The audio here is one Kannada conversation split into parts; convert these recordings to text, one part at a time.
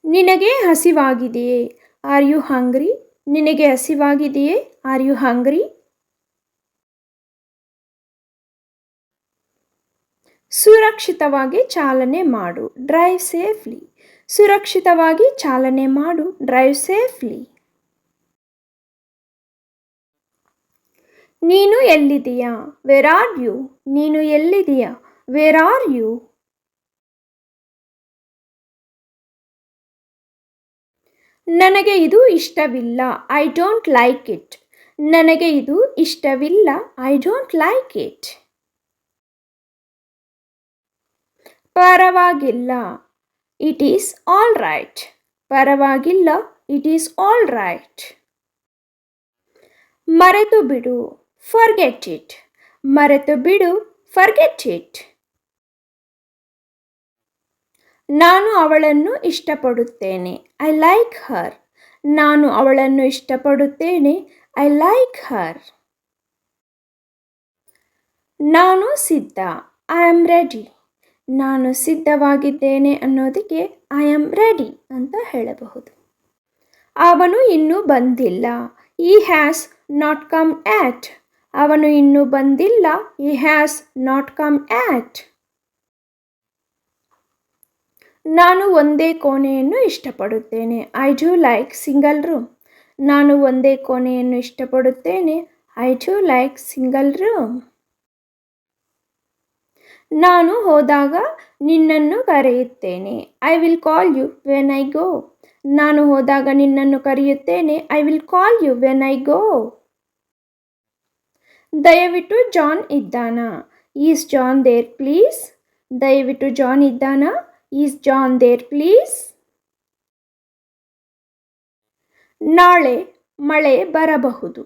ನಿನಗೆ ಹಸಿವಾಗಿದೆಯೇ? ಆರ್ ಯು ಹಂಗ್ರಿ? ನಿನಗೆ ಹಸಿವಾಗಿದೆಯೇ? ಆರ್ ಯು ಹಂಗ್ರಿ? ಸುರಕ್ಷಿತವಾಗಿ ಚಾಲನೆ ಮಾಡು. Drive safely. ಸುರಕ್ಷಿತವಾಗಿ ಚಾಲನೆ ಮಾಡು. Drive safely. ನೀನು ಎಲ್ಲಿದೆಯಾ? Wear are you? ನೀನು ಎಲ್ಲಿದೆಯಾ? Wear are you? ನನಗೆ ಇದು ಇಷ್ಟವಿಲ್ಲ. I don't like it. ನನಗೆ ಇದು ಇಷ್ಟವಿಲ್ಲ. I don't like it. ಪರವಾಗಿಲ್ಲ. It is all right. ಪರವಾಗಿಲ್ಲ. It is all right. ಮರೆತು ಬಿಡು. Forget it. ಮರೆತು ಬಿಡು. Forget it. ನಾನು ಅವಳನ್ನು ಇಷ್ಟಪಡುತ್ತೇನೆ. I like her. ನಾನು ಅವಳನ್ನು ಇಷ್ಟಪಡುತ್ತೇನೆ. I like her. ನಾನು ಸಿದ್ಧ. I am ready. ನಾನು ಸಿದ್ಧವಾಗಿದ್ದೇನೆ ಅನ್ನೋದಕ್ಕೆ ಐ ಆಮ್ ರೆಡಿ ಅಂತ ಹೇಳಬಹುದು. ಅವನು ಇನ್ನೂ ಬಂದಿಲ್ಲ. ಈ ಹ್ಯಾಸ್ ನಾಟ್ ಕಮ್ ಆಟ್. ಅವನು ಇನ್ನೂ ಬಂದಿಲ್ಲ. ಈ ಹ್ಯಾಸ್ ನಾಟ್ ಕಮ್ ಆಟ್. ನಾನು ಒಂದೇ ಕೋಣೆಯನ್ನು ಇಷ್ಟಪಡುತ್ತೇನೆ. I do like single room. ನಾನು ಒಂದೇ ಕೋಣೆಯನ್ನು ಇಷ್ಟಪಡುತ್ತೇನೆ. I do like single room. ನಾನು ಹೋದಾಗ ನಿನ್ನನ್ನು ಕರೆಯುತ್ತೇನೆ. I will call you when I go. ನಾನು ಹೋದಾಗ ನಿನ್ನನ್ನು ಕರೆಯುತ್ತೇನೆ. I will call you when I go. ದಯವಿಟ್ಟು ಜಾನ್ ಇದ್ದಾನಾ? Is John there please? ದಯವಿಟ್ಟು ಜಾನ್ ಇದ್ದಾನಾ? Is John there please? ನಾಳೆ ಮಳೆ ಬರಬಹುದು.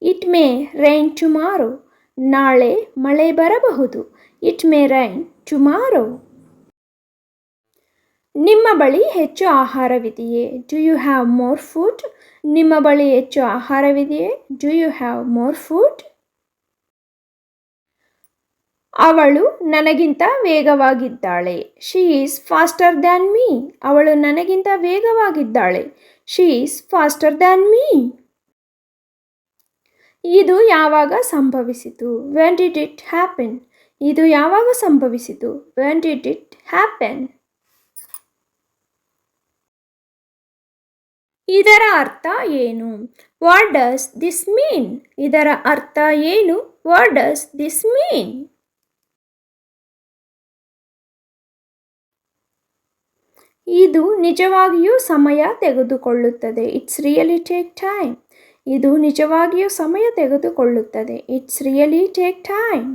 It may rain tomorrow. ನಾಳೆ ಮಳೆ ಬರಬಹುದು. It may rain tomorrow. ನಿಮ್ಮ ಬಳಿ ಹೆಚ್ಚು ಆಹಾರವಿದೆಯೇ? Do you have more food? ನಿಮ್ಮ ಬಳಿ ಹೆಚ್ಚು ಆಹಾರವಿದೆಯೇ? Do you have more food? ಅವಳು ನನಗಿಂತ ವೇಗವಾಗಿದ್ದಾಳೆ. She is faster than me. ಅವಳು ನನಗಿಂತ ವೇಗವಾಗಿದ್ದಾಳೆ. She is faster than me. ಇದು ಯಾವಾಗ ಸಂಭವಿಸಿತು? When did it happen? ಇದು ಯಾವಾಗ ಸಂಭವಿಸಿತು? When did it happen? ಇದರ ಅರ್ಥ ಏನು? What does this mean? ಇದರ ಅರ್ಥ ಏನು? What does this mean? ಇದು ನಿಜವಾಗಿಯೂ ಸಮಯ ತೆಗೆದುಕೊಳ್ಳುತ್ತದೆ. It's really take time. ಇದು ನಿಜವಾಗಿಯೂ ಸಮಯ ತೆಗೆದುಕೊಳ್ಳುತ್ತದೆ. It's really take time.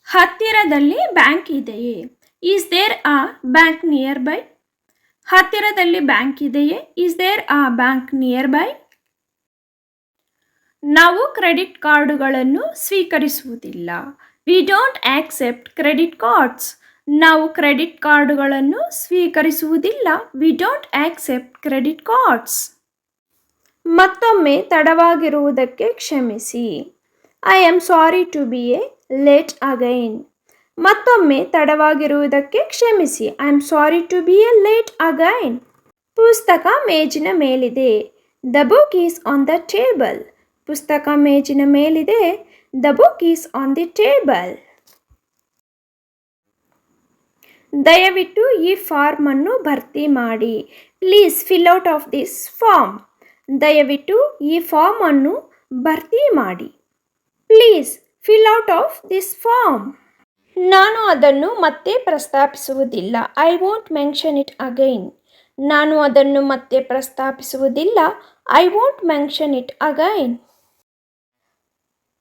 ಹತ್ತಿರದಲ್ಲಿ ಬ್ಯಾಂಕ್ ಇದೆಯೇ? Is there a bank near by? ಹತ್ತಿರದಲ್ಲಿ ಬ್ಯಾಂಕ್ ಇದೆಯೇ? Is there a bank near by? ನಾವು ಕ್ರೆಡಿಟ್ ಕಾರ್ಡುಗಳನ್ನು ಸ್ವೀಕರಿಸುವುದಿಲ್ಲ. We don't accept credit cards. ನಾವು ಕ್ರೆಡಿಟ್ ಕಾರ್ಡುಗಳನ್ನು ಸ್ವೀಕರಿಸುವುದಿಲ್ಲ. We don't accept credit cards. ಮತ್ತೊಮ್ಮೆ ತಡವಾಗಿರುವುದಕ್ಕೆ ಕ್ಷಮಿಸಿ. I am sorry to be a late again. ಮತ್ತೊಮ್ಮೆ ತಡವಾಗಿರುವುದಕ್ಕೆ ಕ್ಷಮಿಸಿ. I am sorry to be a late again. ಪುಸ್ತಕ ಮೇಜಿನ ಮೇಲಿದೆ. The book is on the table. ಪುಸ್ತಕ ಮೇಜಿನ ಮೇಲಿದೆ. The book is on the table. ದಯವಿಟ್ಟು ಈ ಫಾರ್ಮ್ ಅನ್ನು ಭರ್ತಿ ಮಾಡಿ. Please fill out of this form. ದಯವಿಟ್ಟು ಈ ಫಾರ್ಮ್ ಅನ್ನು ಭರ್ತಿ ಮಾಡಿ. Please fill out of this form. ನಾನು ಅದನ್ನು ಮತ್ತೆ ಪ್ರಸ್ತಾಪಿಸುವುದಿಲ್ಲ. I won't mention it again. ನಾನು ಅದನ್ನು ಮತ್ತೆ ಪ್ರಸ್ತಾಪಿಸುವುದಿಲ್ಲ. I won't mention it again.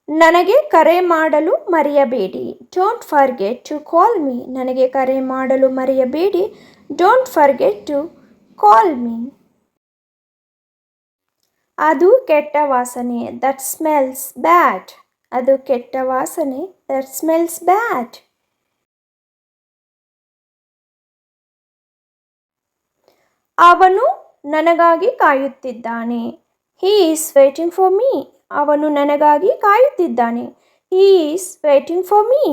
ನನಗೆ ಕರೆ ಮಾಡಲು ಮರೆಯಬೇಡಿ. Don't forget to call me. ನನಗೆ ಕರೆ ಮಾಡಲು ಮರೆಯಬೇಡಿ. Don't forget to call me. ಅದು ಕೆಟ್ಟ ವಾಸನೆ. That smells bad. ಅದು ಕೆಟ್ಟ ವಾಸನೆ. That smells bad. ಅವನು ನನಗಾಗಿ ಕಾಯುತ್ತಿದ್ದಾನೆ. He is waiting for me. ಅವನು ನನಗಾಗಿ ಕಾಯುತ್ತಿದ್ದಾನೆ. He is waiting for me.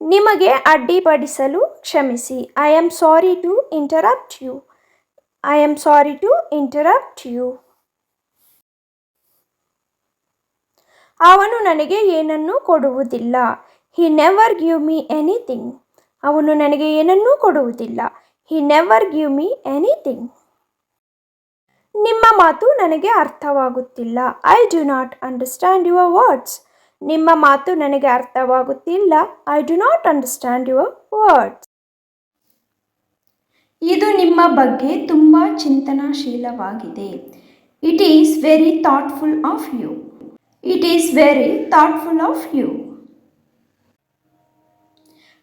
ನಿಮಗೆ ಅಡ್ಡಿಪಡಿಸಲು ಕ್ಷಮಿಸಿ. I am sorry to interrupt you. I am sorry to interrupt you. ಅವನು ನನಗೆ ಏನನ್ನೂ ಕೊಡುವುದಿಲ್ಲ. He never give me anything. ಅವನು ನನಗೆ ಏನನ್ನೂ ಕೊಡುವುದಿಲ್ಲ. He never give me anything. ನಿಮ್ಮ ಮಾತು ನನಗೆ ಅರ್ಥವಾಗುತ್ತಿಲ್ಲ. I do not understand your words. ನಿಮ್ಮ ಮಾತು ನನಗೆ ಅರ್ಥವಾಗುತ್ತಿಲ್ಲ. I do not understand your words. ಇದು ನಿಮ್ಮ ಬಗ್ಗೆ ತುಂಬ ಚಿಂತನಾಶೀಲವಾಗಿದೆ. It is very thoughtful of you. It is very thoughtful of you.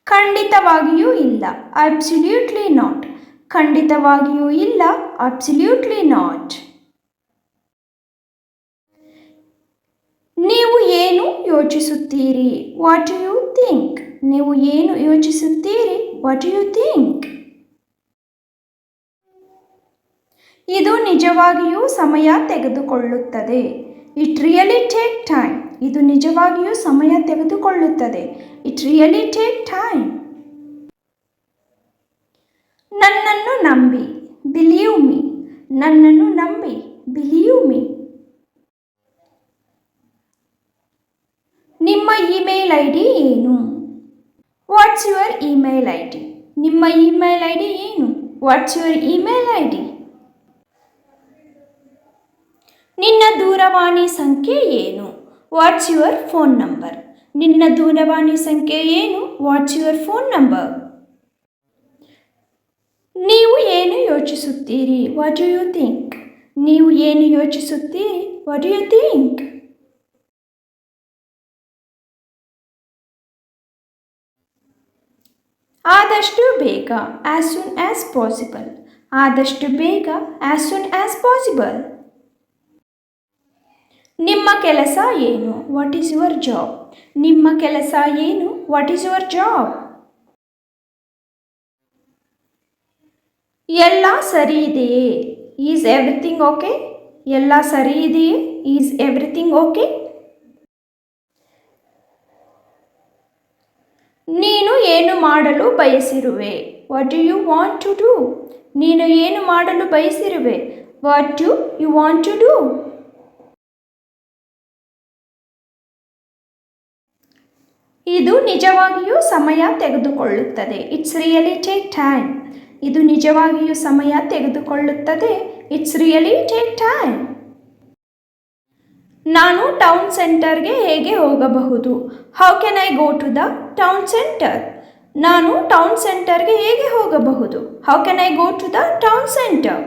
ಖಂಡಿತವಾಗಿಯೂ ಇಲ್ಲ. Absolutely not. ಖಂಡಿತವಾಗಿಯೂ ಇಲ್ಲ. Absolutely not. ನೀವು ಏನು ಯೋಚಿಸುತ್ತೀರಿ? What do you think? ನೀವು ಏನು ಯೋಚಿಸುತ್ತೀರಿ? What do you think? ಇದು ನಿಜವಾಗಿಯೂ ಸಮಯ ತೆಗೆದುಕೊಳ್ಳುತ್ತದೆ. It really take time. ಇದು ನಿಜವಾಗಿಯೂ ಸಮಯ ತೆಗೆದುಕೊಳ್ಳುತ್ತದೆ. It really take time. ನನ್ನನ್ನು ನಂಬಿ. Believe me. ನನ್ನನ್ನು ನಂಬಿ. Believe me. ನಿಮ್ಮ ಇಮೇಲ್ ಐ ಡಿ ಏನು? What's your email I D? ನಿಮ್ಮ ಇಮೇಲ್ ಐ ಡಿ ಏನು? What's your email I D? ನಿನ್ನ ದೂರವಾಣಿ ಸಂಖ್ಯೆ ಏನು? What's your phone number? ನಿನ್ನ ದೂರವಾಣಿ ಸಂಖ್ಯೆ ಏನು? What's your phone number? ನೀವು ಏನು ಯೋಚಿಸುತ್ತೀರಿ? What do you think? ನೀವು ಏನು ಯೋಚಿಸುತ್ತೀರಿ? What do you think? ಆದಷ್ಟು ಬೇಗ. As soon as possible. ಆದಷ್ಟು ಬೇಗ. As soon as possible. ನಿಮ್ಮ ಕೆಲಸ ಏನು? What is your job? ನಿಮ್ಮ ಕೆಲಸ ಏನು? What is your job? ಎಲ್ಲ ಸರಿ ಇದೆಯೇ? Is everything okay? ಎಲ್ಲ ಸರಿ ಇದೆಯೇ? Is everything okay? ನೀನು ಏನು ಮಾಡಲು ಬಯಸಿರುವೆ? What do you want to do? ನೀನು ಏನು ಮಾಡಲು ಬಯಸಿರುವೆ? What do you want to do? ಇದು ನಿಜವಾಗಿಯೂ ಸಮಯ ತೆಗೆದುಕೊಳ್ಳುತ್ತದೆ. It's really take time. ಇದು ನಿಜವಾಗಿಯೂ ಸಮಯ ತೆಗೆದುಕೊಳ್ಳುತ್ತದೆ. It's really take time. ನಾನು ಟೌನ್ ಸೆಂಟರ್ಗೆ ಹೇಗೆ ಹೋಗಬಹುದು? How can I go to the town centre? ನಾನು ಟೌನ್ ಸೆಂಟರ್ಗೆ ಹೇಗೆ ಹೋಗಬಹುದು? How can I go to the town centre?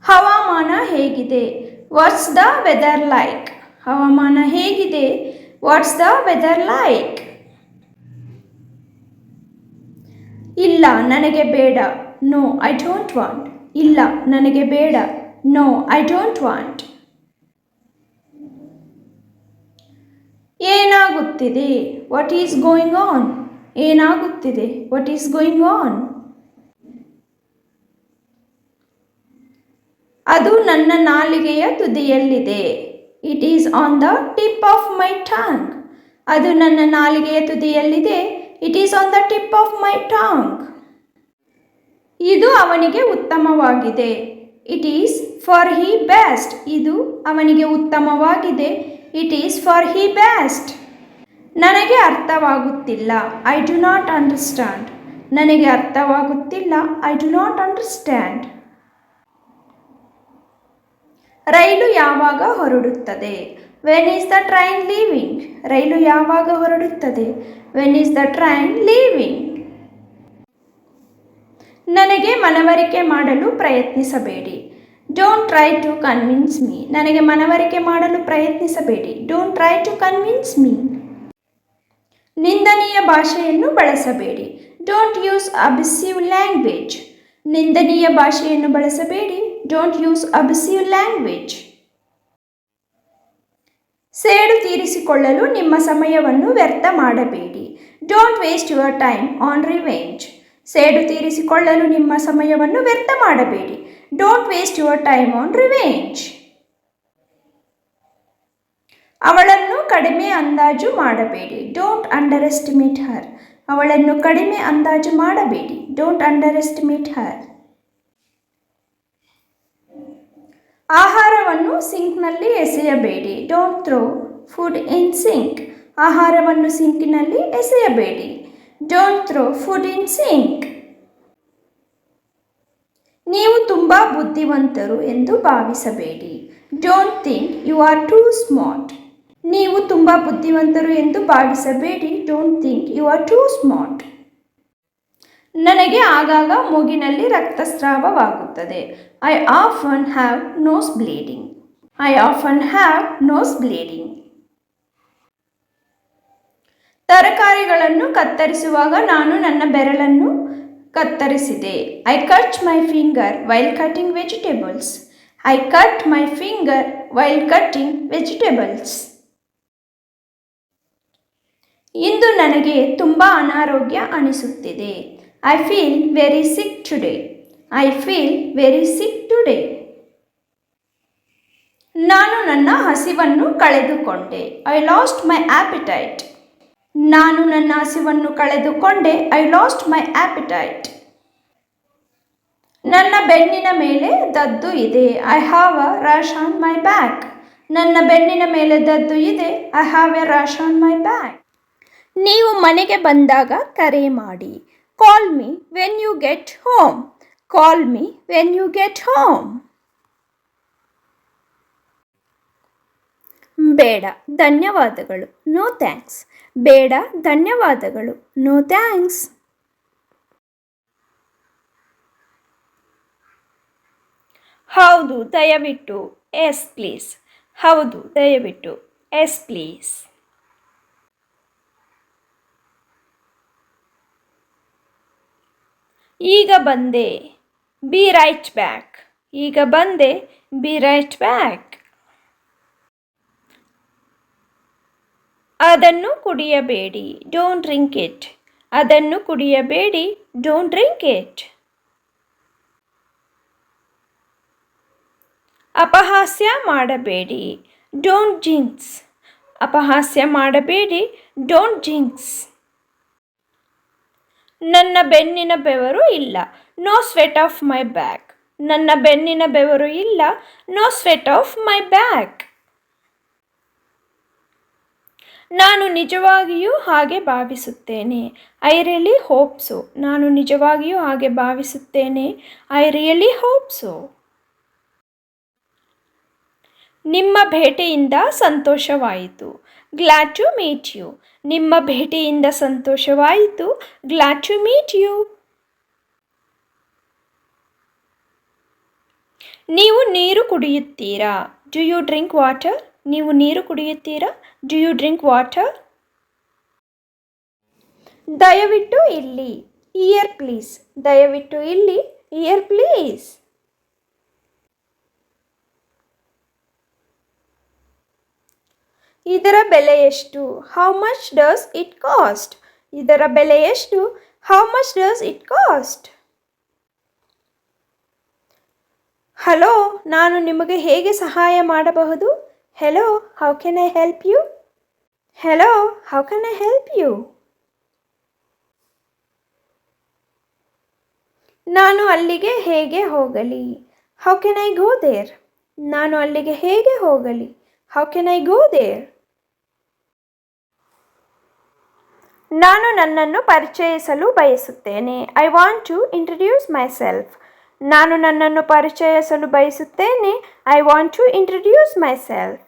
ಹವಾಮಾನ ಹೇಗಿದೆ? What's the weather like? ಹವಾಮಾನ ಹೇಗಿದೆ? What's the weather like? ಇಲ್ಲ ನನಗೆ ಬೇಡ. No I don't want. ಇಲ್ಲ ನನಗೆ ಬೇಡ. No I don't want. ಏನಾಗುತ್ತಿದೆ? What is going on? ಏನಾಗುತ್ತಿದೆ? What is going on? ಅದು ನನ್ನ ನಾಲಿಗೆಯ ತುದಿಯಲ್ಲಿದೆ. It is on the tip of my tongue. ಅದು ನನ್ನ ನಾಲಿಗೆಯ ತುದಿಯಲ್ಲಿದೆ. It is on the tip of my tongue. ಇದು ಅವನಿಗೆ ಉತ್ತಮವಾಗಿದೆ. It is for he best. ಇದು ಅವನಿಗೆ ಉತ್ತಮವಾಗಿದೆ. It is for he best. ನನಗೆ ಅರ್ಥವಾಗುತ್ತಿಲ್ಲ. I do not understand. ನನಗೆ ಅರ್ಥವಾಗುತ್ತಿಲ್ಲ. I do not understand. ರೈಲು ಯಾವಾಗ ಹೊರಡುತ್ತದೆ? When is the train leaving? ರೈಲು ಯಾವಾಗ ಹೊರಡುತ್ತದೆ? When is the train leaving? ನನಗೆ ಮನವರಿಕೆ ಮಾಡಲು ಪ್ರಯತ್ನಿಸಬೇಡಿ. Don't try to convince me. ನನಗೆ ಮನವರಿಕೆ ಮಾಡಲು ಪ್ರಯತ್ನಿಸಬೇಡಿ. Don't try to convince me. ನಿಂದನೀಯ ಭಾಷೆಯನ್ನು ಬಳಸಬೇಡಿ. Don't use abusive language. ನಿಂದನೀಯ ಭಾಷೆಯನ್ನು ಬಳಸಬೇಡಿ. Don't use abusive language. ಸೇಡು ತೀರಿಸಿಕೊಳ್ಳಲು ನಿಮ್ಮ ಸಮಯವನ್ನು ವ್ಯರ್ಥ ಮಾಡಬೇಡಿ. Don't waste your time on revenge. ಸೇಡು ತೀರಿಸಿಕೊಳ್ಳಲು ನಿಮ್ಮ ಸಮಯವನ್ನು ವ್ಯರ್ಥ ಮಾಡಬೇಡಿ. Don't waste your time on revenge. ಅವಳನ್ನು ಕಡಿಮೆ ಅಂದಾಜು ಮಾಡಬೇಡಿ. Don't underestimate her. ಅವಳನ್ನು ಕಡಿಮೆ ಅಂದಾಜು ಮಾಡಬೇಡಿ. Don't underestimate her. ಆಹಾರವನ್ನು ಸಿಂಕ್ನಲ್ಲಿ ಎಸೆಯಬೇಡಿ. Don't throw food in sink. ಆಹಾರವನ್ನು ಸಿಂಕಿನಲ್ಲಿ ಎಸೆಯಬೇಡಿ. Don't throw food in sink. ನೀವು ತುಂಬ ಬುದ್ಧಿವಂತರು ಎಂದು ಭಾವಿಸಬೇಡಿ. Don't think you are too smart. ನೀವು ತುಂಬ ಬುದ್ಧಿವಂತರು ಎಂದು ಭಾವಿಸಬೇಡಿ. Don't think you are too smart. ನನಗೆ ಆಗಾಗ ಮೂಗಿನಲ್ಲಿ ರಕ್ತಸ್ರಾವವಾಗುತ್ತದೆ. I often have nose bleeding. I often have nose bleeding. ತರಕಾರಿಗಳನ್ನು ಕತ್ತರಿಸುವಾಗ ನಾನು ನನ್ನ ಬೆರಳನ್ನು ಕತ್ತರಿಸಿದೆ. I cut my finger while cutting vegetables. I cut my finger while cutting vegetables. ಇಂದು ನನಗೆ ತುಂಬ ಅನಾರೋಗ್ಯ ಅನಿಸುತ್ತಿದೆ. I feel very sick today. I feel very sick today. ನಾನು ನನ್ನ ಹಸಿವನ್ನು ಕಳೆದುಕೊಂಡೆ. ಐ ಲಾಸ್ಟ್ ಮೈ ಆಪಿಟೈಟ್. ನಾನು ನನ್ನ ಹಸಿವನ್ನು ಕಳೆದುಕೊಂಡೆ. ಐ ಲಾಸ್ಟ್ ಮೈ ಆಪಿಟೈಟ್. ನನ್ನ ಬೆನ್ನಿನ ಮೇಲೆ ದದ್ದು ಇದೆ. I have a rash on my back. ನನ್ನ ಬೆನ್ನಿನ ಮೇಲೆ ದದ್ದು ಇದೆ. I have a rash on my back. ನೀವು ಮನೆಗೆ ಬಂದಾಗ ಕರೆ ಮಾಡಿ. Call me when you get home. Call me when you get home. ಬೇಡ ಧನ್ಯವಾದಗಳು. No thanks. ಬೇಡ ಧನ್ಯವಾದಗಳು. No thanks. ಹೌದು ದಯವಿಟ್ಟು. Yes please. ಹೌದು ದಯವಿಟ್ಟು. Yes please. ಈಗ ಬಂದೆ. Be right back. ಈಗ ಬಂದೆ. Be right back. ಅದನ್ನು ಕುಡಿಯಬೇಡಿ. Don't drink it. ಅದನ್ನು ಕುಡಿಯಬೇಡಿ. Don't drink it. ಅಪಹಾಸ್ಯ ಮಾಡಬೇಡಿ. Don't jinx. ಅಪಹಾಸ್ಯ ಮಾಡಬೇಡಿ. Don't jinx. ನನ್ನ ಬೆನ್ನಿನ ಬೆವರು ಇಲ್ಲ. No sweat of my back. ನನ್ನ ಬೆನ್ನಿನ ಬೆವರು ಇಲ್ಲ. No sweat of my back. ನಾನು ನಿಜವಾಗಿಯೂ ಹಾಗೆ ಭಾವಿಸುತ್ತೇನೆ. I really hope so. ನಾನು ನಿಜವಾಗಿಯೂ ಹಾಗೆ ಭಾವಿಸುತ್ತೇನೆ. I really hope so. ನಿಮ್ಮ ಭೇಟಿಯಿಂದ ಸಂತೋಷವಾಯಿತು. Glad to meet you. ನಿಮ್ಮ ಭೇಟಿಯಿಂದ ಸಂತೋಷವಾಯಿತು. Glad to meet you. ನೀವು ನೀರು ಕುಡಿಯುತ್ತೀರಾ? Do you drink water? ನೀವು ನೀರು ಕುಡಿಯುತ್ತೀರಾ? Do you drink water? ದಯವಿಟ್ಟು ಇಲ್ಲಿ. Here please. ದಯವಿಟ್ಟು ಇಲ್ಲಿ. Here please. ಇದರ ಬೆಲೆ ಎಷ್ಟು? How much does it cost? ಇದರ ಬೆಲೆ ಎಷ್ಟು? How much does it cost? Hello, ನಾನು ನಿಮಗೆ ಹೇಗೆ ಸಹಾಯ ಮಾಡಬಹುದು? Hello, how can I help you? Hello, how can I help you? ನಾನು ಅಲ್ಲಿಗೆ ಹೇಗೆ ಹೋಗಲಿ? How can I go there? ನಾನು ಅಲ್ಲಿಗೆ ಹೇಗೆ ಹೋಗಲಿ? How can I go there? ನಾನು ನನ್ನನ್ನು ಪರಿಚಯಿಸಲು ಬಯಸುತ್ತೇನೆ. I want to introduce myself. ನಾನು ನನ್ನನ್ನು ಪರಿಚಯಿಸಲು ಬಯಸುತ್ತೇನೆ. I want to introduce myself.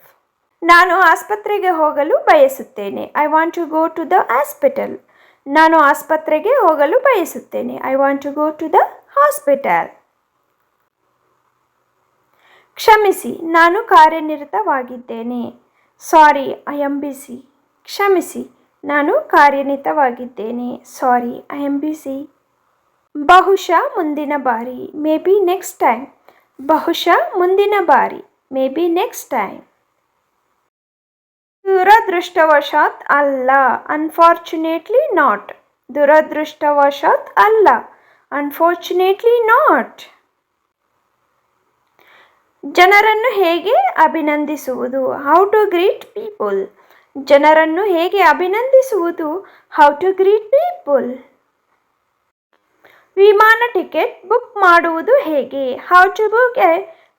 ನಾನು ಆಸ್ಪತ್ರೆಗೆ ಹೋಗಲು ಬಯಸುತ್ತೇನೆ. I want to go to the hospital. ನಾನು ಆಸ್ಪತ್ರೆಗೆ ಹೋಗಲು ಬಯಸುತ್ತೇನೆ. I want to go to the hospital. ಕ್ಷಮಿಸಿ, ನಾನು ಕಾರ್ಯನಿರತವಾಗಿದ್ದೇನೆ. ಸಾರಿ, ಐ ಆಮ್ ಬಿಸಿ. ಕ್ಷಮಿಸಿ, ನಾನು ಕಾರ್ಯನಿರತವಾಗಿದ್ದೇನೆ. ಸಾರಿ, ಐ ಆಮ್ ಬಿಸಿ. ಬಹುಶಃ ಮುಂದಿನ ಬಾರಿ. Maybe next time. ಬಹುಶಃ ಮುಂದಿನ ಬಾರಿ. Maybe next time. ದುರದೃಷ್ಟವಶಾತ್ ಅಲ್ಲ. Unfortunately not. ದುರದೃಷ್ಟವಶಾತ್ ಅಲ್ಲ. Unfortunately not. ಜನರನ್ನು ಹೇಗೆ ಅಭಿನಂದಿಸುವುದು? How to greet people. ಜನರನ್ನು ಹೇಗೆ ಅಭಿನಂದಿಸುವುದು? How to greet people. ವಿಮಾನ ಟಿಕೆಟ್ ಬುಕ್ ಮಾಡುವುದು ಹೇಗೆ? How to book a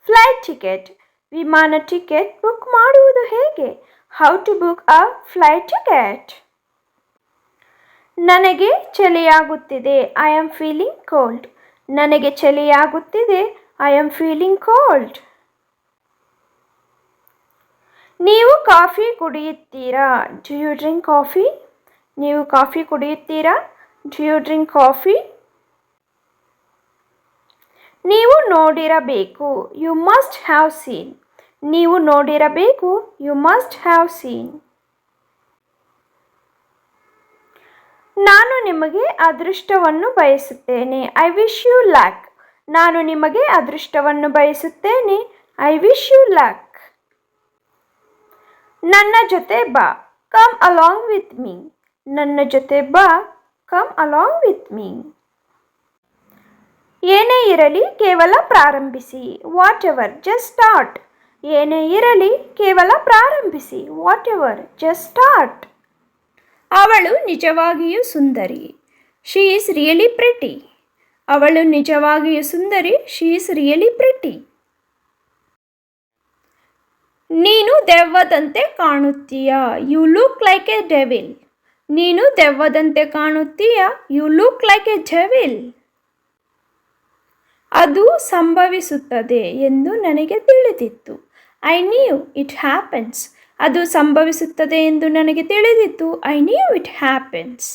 flight ticket. ವಿಮಾನ ಟಿಕೆಟ್ ಬುಕ್ ಮಾಡುವುದು ಹೇಗೆ? How to book a flight ticket. ನನಗೆ ಚಳಿಯಾಗುತ್ತಿದೆ. I am feeling cold. ನನಗೆ ಚಳಿಯಾಗುತ್ತಿದೆ. I am feeling cold. ನೀವು ಕಾಫಿ ಕುಡಿಯುತ್ತೀರಾ? Do you drink coffee? ನೀವು ಕಾಫಿ ಕುಡಿಯುತ್ತೀರಾ? Do you drink coffee? ನೀವು ನೋಡಿರಬೇಕು. You must have seen. ನೀವು ನೋಡಿರಬೇಕು. You must have seen. ನಾನು ನಿಮಗೆ ಅದೃಷ್ಟವನ್ನು ಬಯಸುತ್ತೇನೆ. I wish you luck. ನಾನು ನಿಮಗೆ ಅದೃಷ್ಟವನ್ನು ಬಯಸುತ್ತೇನೆ. I wish you luck. ನನ್ನ ಜೊತೆ ಬಾ. Come along with me. ನನ್ನ ಜೊತೆ ಬಾ. Come along with me. ಏನೇ ಇರಲಿ ಕೇವಲ ಪ್ರಾರಂಭಿಸಿ. Whatever just start. ಏನೇ ಇರಲಿ ಕೇವಲ ಪ್ರಾರಂಭಿಸಿ. Whatever just start. ಅವಳು ನಿಜವಾಗಿಯೂ ಸುಂದರಿ. She is really pretty. ಅವಳು ನಿಜವಾಗಿಯೂ ಸುಂದರಿ. She is really pretty. ನೀನು ದೆವ್ವದಂತೆ ಕಾಣುತ್ತೀಯಾ? You look like a devil. ನೀನು ದೆವ್ವದಂತೆ ಕಾಣುತ್ತೀಯಾ? You look like a devil. ಅದು ಸಂಭವಿಸುತ್ತದೆ ಎಂದು ನನಗೆ ತಿಳಿದಿತ್ತು. I knew it happens. ಅದು ಸಂಭವಿಸುತ್ತದೆ ಎಂದು ನನಗೆ ತಿಳಿದಿತ್ತು. I knew it happens.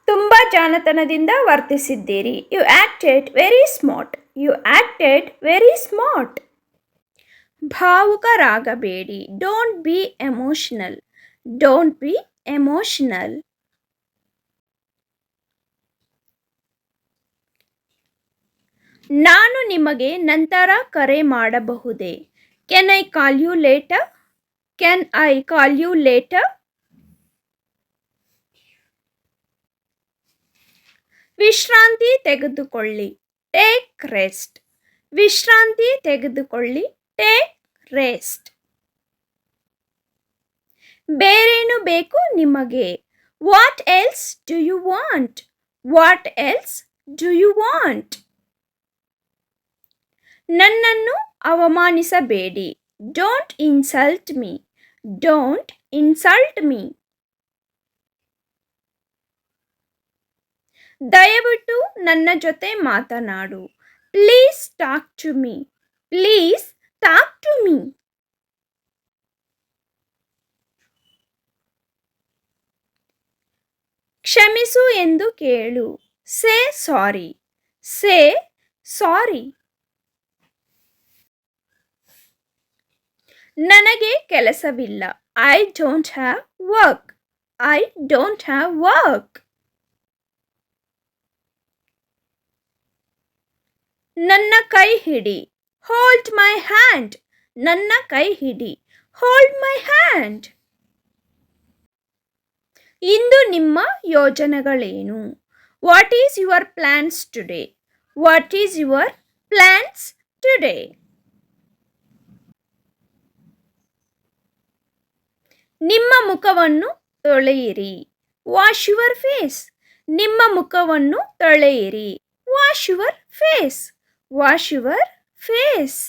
ತುಂಬ ಜಾಣತನದಿಂದ ವರ್ತಿಸಿದ್ದೀರಿ. You acted very smart. You acted very smart. ಭಾವುಕರಾಗಬೇಡಿ. Don't be emotional. Don't be emotional. ನಾನು ನಿಮಗೆ ನಂತರ ಕರೆ ಮಾಡಬಹುದೇ? Can I call you later? Can I call you later? ವಿಶ್ರಾಂತಿ ತೆಗೆದುಕೊಳ್ಳಿ. Take rest. ವಿಶ್ರಾಂತಿ ತೆಗೆದುಕೊಳ್ಳಿ. Take rest. ಬೇರೇನು ಬೇಕು ನಿಮಗೆ? What else do you want? What else do you want? ನನ್ನನ್ನು ಅವಮಾನಿಸಬೇಡಿ. Don't insult me. Don't insult me. ದಯವಿಟ್ಟು ನನ್ನ ಜೊತೆ ಮಾತನಾಡು. Please talk to me. Please talk to me. ಕ್ಷಮಿಸು ಎಂದು ಕೇಳು. Say sorry. Say sorry. ನನಗೆ ಕೆಲಸವಿಲ್ಲ. I don't have work. I don't have work. ನನ್ನ ಕೈ ಹಿಡಿ. Hold my hand. ನನ್ನ ಕೈ ಹಿಡಿ. Hold my hand. ಇಂದು ನಿಮ್ಮ ಯೋಜನೆಗಳೇನು? What is your plans today? What is your plans today? ನಿಮ್ಮ ಮುಖವನ್ನು ತೊಳೆಯಿರಿ. Wash your face. ನಿಮ್ಮ ಮುಖವನ್ನು ತೊಳೆಯಿರಿ. Wash your face. Wash your face.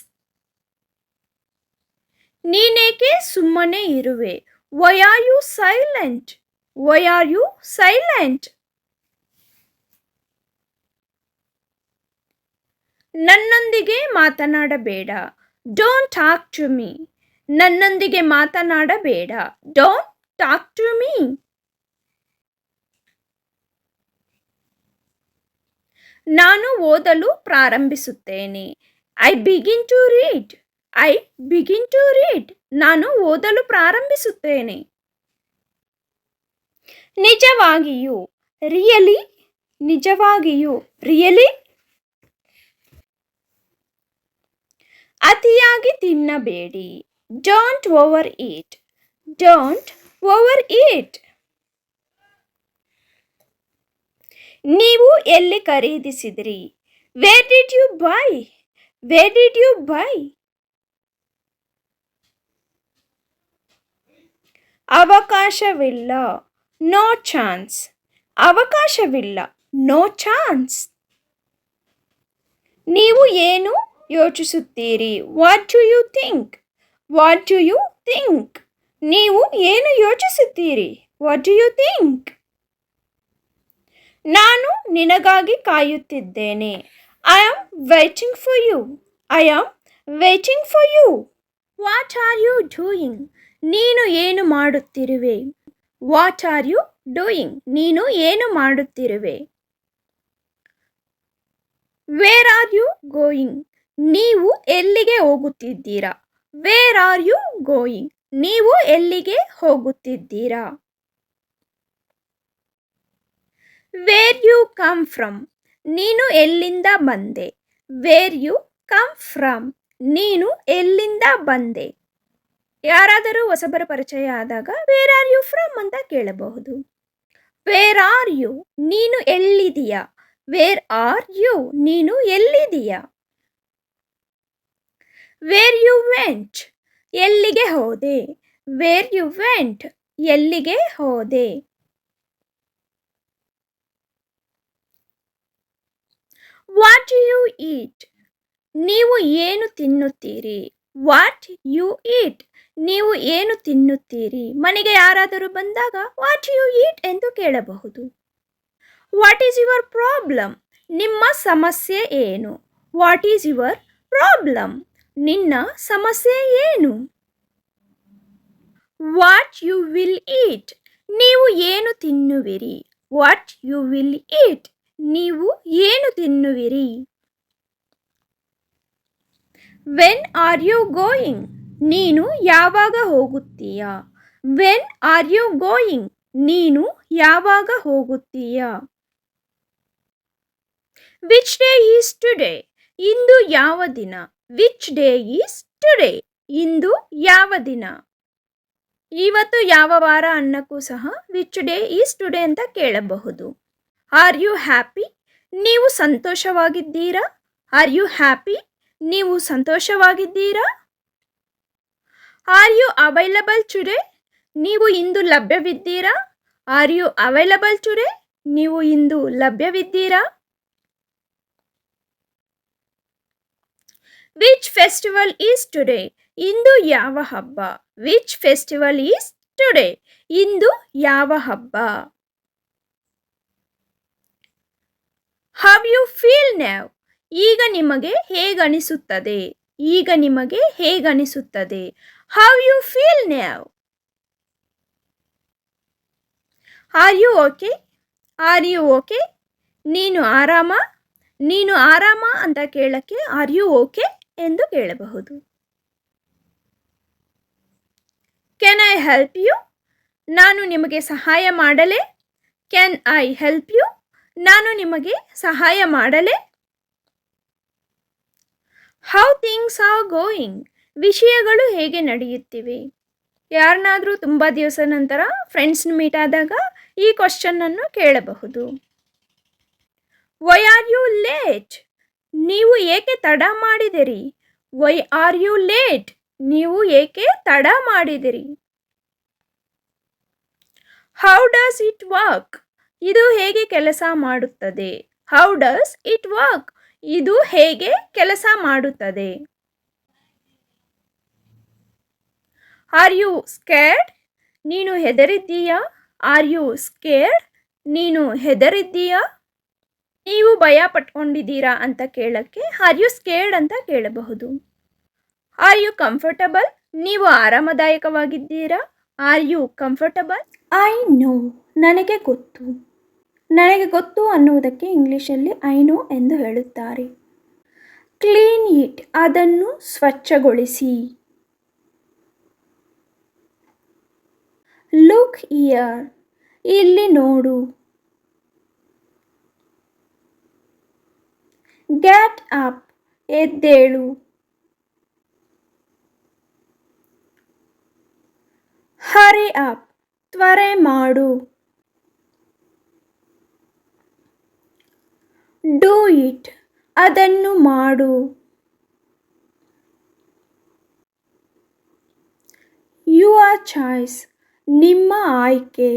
ನೀನೇಕೆ ಸುಮ್ಮನೆ ಇರುವೆ? Why are you silent? Why are you silent? ನನ್ನೊಂದಿಗೆ ಮಾತನಾಡಬೇಡ. Don't talk to me. ನನ್ನೊಂದಿಗೆ ಮಾತನಾಡಬೇಡ. Don't talk to me. ನಾನು ಓದಲು ಪ್ರಾರಂಭಿಸುತ್ತೇನೆ. I begin to read. I begin to read. ನಾನು ಓದಲು ಪ್ರಾರಂಭಿಸುತ್ತೇನೆ. ನಿಜವಾಗಿಯೂ. ರಿಯಲಿ. ನಿಜವಾಗಿಯೂ. ರಿಯಲಿ. ಅತಿಯಾಗಿ ತಿನ್ನಬೇಡಿ. Don't overeat. Don't overeat. ನೀವು ಎಲ್ಲಿ ಖರೀದಿಸಿದ್ರಿ? Where did you buy? Where did you buy? ಅವಕಾಶವಿಲ್ಲ, ನೋ ಚಾನ್ಸ್. ಅವಕಾಶವಿಲ್ಲ, ನೋ ಚಾನ್ಸ್. ನೀವು ಏನು ಯೋಚಿಸುತ್ತೀರಿ? What do you think? What do you think? ನೀವು ಏನು ಯೋಚಿಸುತ್ತೀರಿ? What do you think? ನಾನು ನಿನಗಾಗಿ ಕಾಯುತ್ತಿದ್ದೇನೆ. I am waiting for you. I am waiting for you. What are you doing? ನೀನು ಏನು ಮಾಡುತ್ತಿರುವೆ? What are you doing? ನೀನು ಏನು ಮಾಡುತ್ತಿರುವೆ? Where are you going? ನೀವು ಎಲ್ಲಿಗೆ ಹೋಗುತ್ತಿದ್ದೀರಾ? Where are you going? ನೀವು ಎಲ್ಲಿಗೆ ಹೋಗುತ್ತಿದ್ದೀರಾ? Where you come from? ನೀನು ಎಲ್ಲಿಂದ ಬಂದೆ? Where you come from? ನೀನು ಎಲ್ಲಿಂದ ಬಂದೆ? ಯಾರಾದರೂ ಹೊಸಬರ ಪರಿಚಯ ಆದಾಗ ವೇರ್ ಆರ್ ಯು ಫ್ರಮ್ ಅಂತ ಕೇಳಬಹುದು. Where are you? ನೀನು ಎಲ್ಲಿದೀಯಾ? Wear are you? ನೀನು ಎಲ್ಲಿದೀಯಾ? Wear you went? ಎಲ್ಲಿಗೆ ಹೋದೆ? Where you went? ಎಲ್ಲಿಗೆ ಹೋದೆ? What do you eat? ನೀವು ಏನು ತಿನ್ನುತ್ತೀರಿ? What you eat? ನೀವು ಏನು ತಿನ್ನುತ್ತೀರಿ? ಮನೆಗೆ ಯಾರಾದರೂ ಬಂದಾಗ ವಾಟ್ ಯು ಈಟ್ ಎಂದು ಕೇಳಬಹುದು. What is your problem? ನಿಮ್ಮ ಸಮಸ್ಯೆ ಏನು? What is your problem? ನಿನ್ನ ಸಮಸ್ಯೆ ಏನು? What you will eat? ನೀವು ಏನು ತಿನ್ನುವಿರಿ? What you will eat? ನೀವು ಏನು ತಿನ್ನುವಿರಿ? When are you going? ನೀನು ಯಾವಾಗ ಹೋಗುತ್ತೀಯಾ? When are you going? ನೀನು ಯಾವಾಗ ಹೋಗುತ್ತೀಯಾ? Which day is today? ಇಂದು ಯಾವ ದಿನ? Which day is today? ಇಂದು ಯಾವ ದಿನ? ಇವತ್ತು ಯಾವ ವಾರ ಅನ್ನಕ್ಕೂ ಸಹ ವಿಚ್ ಡೇ ಈಸ್ ಟುಡೇ ಅಂತ ಕೇಳಬಹುದು. Are you happy? ನೀವು ಸಂತೋಷವಾಗಿದ್ದೀರಾ? Are you happy? ನೀವು ಸಂತೋಷವಾಗಿದ್ದೀರಾ? Are you available today? ನೀವು ಇಂದು ಲಭ್ಯವಿದ್ದೀರಾ? Are you available today? ನೀವು ಇಂದು ಲಭ್ಯವಿದ್ದೀರಾ? Which festival is today? ಇಂದು ಯಾವ ಹಬ್ಬ? Which festival is today? ಇಂದು ಯಾವ ಹಬ್ಬ? How you feel now? ಈಗ ನಿಮಗೆ ಹೇಗನಿಸುತ್ತದೆ? ಈಗ ನಿಮಗೆ ಹೇಗನಿಸುತ್ತದೆ? How you feel now? Are you okay? Are you okay? ನೀನು ಆರಾಮ? ನೀನು ಆರಾಮ ಅಂತ ಕೇಳಕ್ಕೆ ಆರ್ ಯು ಓಕೆ ಎಂದು ಕೇಳಬಹುದು. Can I help you? ನಾನು ನಿಮಗೆ ಸಹಾಯ ಮಾಡಲೇ? Can I help you? ನಾನು ನಿಮಗೆ ಸಹಾಯ ಮಾಡಲೇ? How things are going? ವಿಷಯಗಳು ಹೇಗೆ ನಡೆಯುತ್ತಿವೆ? ಯಾರನ್ನಾದರೂ ತುಂಬ ದಿವಸ ನಂತರ ಫ್ರೆಂಡ್ಸ್ನ ಮೀಟ್ ಆದಾಗ ಈ ಕ್ವಶನ್ನನ್ನು ಕೇಳಬಹುದು. Why are you late? ನೀವು ಏಕೆ ತಡ ಮಾಡಿದಿರಿ? Why are you late? ನೀವು ಏಕೆ ತಡ ಮಾಡಿದಿರಿ? How does it work? ಇದು ಹೇಗೆ ಕೆಲಸ ಮಾಡುತ್ತದೆ? How does it work? ಇದು ಹೇಗೆ ಕೆಲಸ ಮಾಡುತ್ತದೆ? Are you scared? ನೀನು ಹೆದರಿದ್ದೀಯಾ? R you scared? ನೀನು ಹೆದರಿದ್ದೀಯಾ? ನೀವು ಭಯ ಪಟ್ಕೊಂಡಿದ್ದೀರಾ ಅಂತ ಕೇಳಕ್ಕೆ ಆರ್ ಯು ಸ್ಕೇರ್ಡ್ ಅಂತ ಕೇಳಬಹುದು. Are you comfortable? ನೀವು ಆರಾಮದಾಯಕವಾಗಿದ್ದೀರಾ? Are you comfortable? I know, ನನಗೆ ಗೊತ್ತು. ನನಗೆ ಗೊತ್ತು ಅನ್ನುವುದಕ್ಕೆ ಇಂಗ್ಲೀಷಲ್ಲಿ ಐ ನೋ ಎಂದು ಹೇಳುತ್ತಾರೆ. ಕ್ಲೀನ್ ಇಟ್, ಅದನ್ನು ಸ್ವಚ್ಛಗೊಳಿಸಿ. ಲುಕ್ ಹಿಯರ್, ಇಲ್ಲಿ ನೋಡು. ಗೆಟ್ ಅಪ್, ಎದ್ದೇಳು. ಹರಿ ಅಪ್, ತ್ವರೆ ಮಾಡು. ಡೂ ಇಟ್, ಅದನ್ನು ಮಾಡು. ಚಾಯ್ಸ್, ನಿಮ್ಮ ಆಯ್ಕೆ.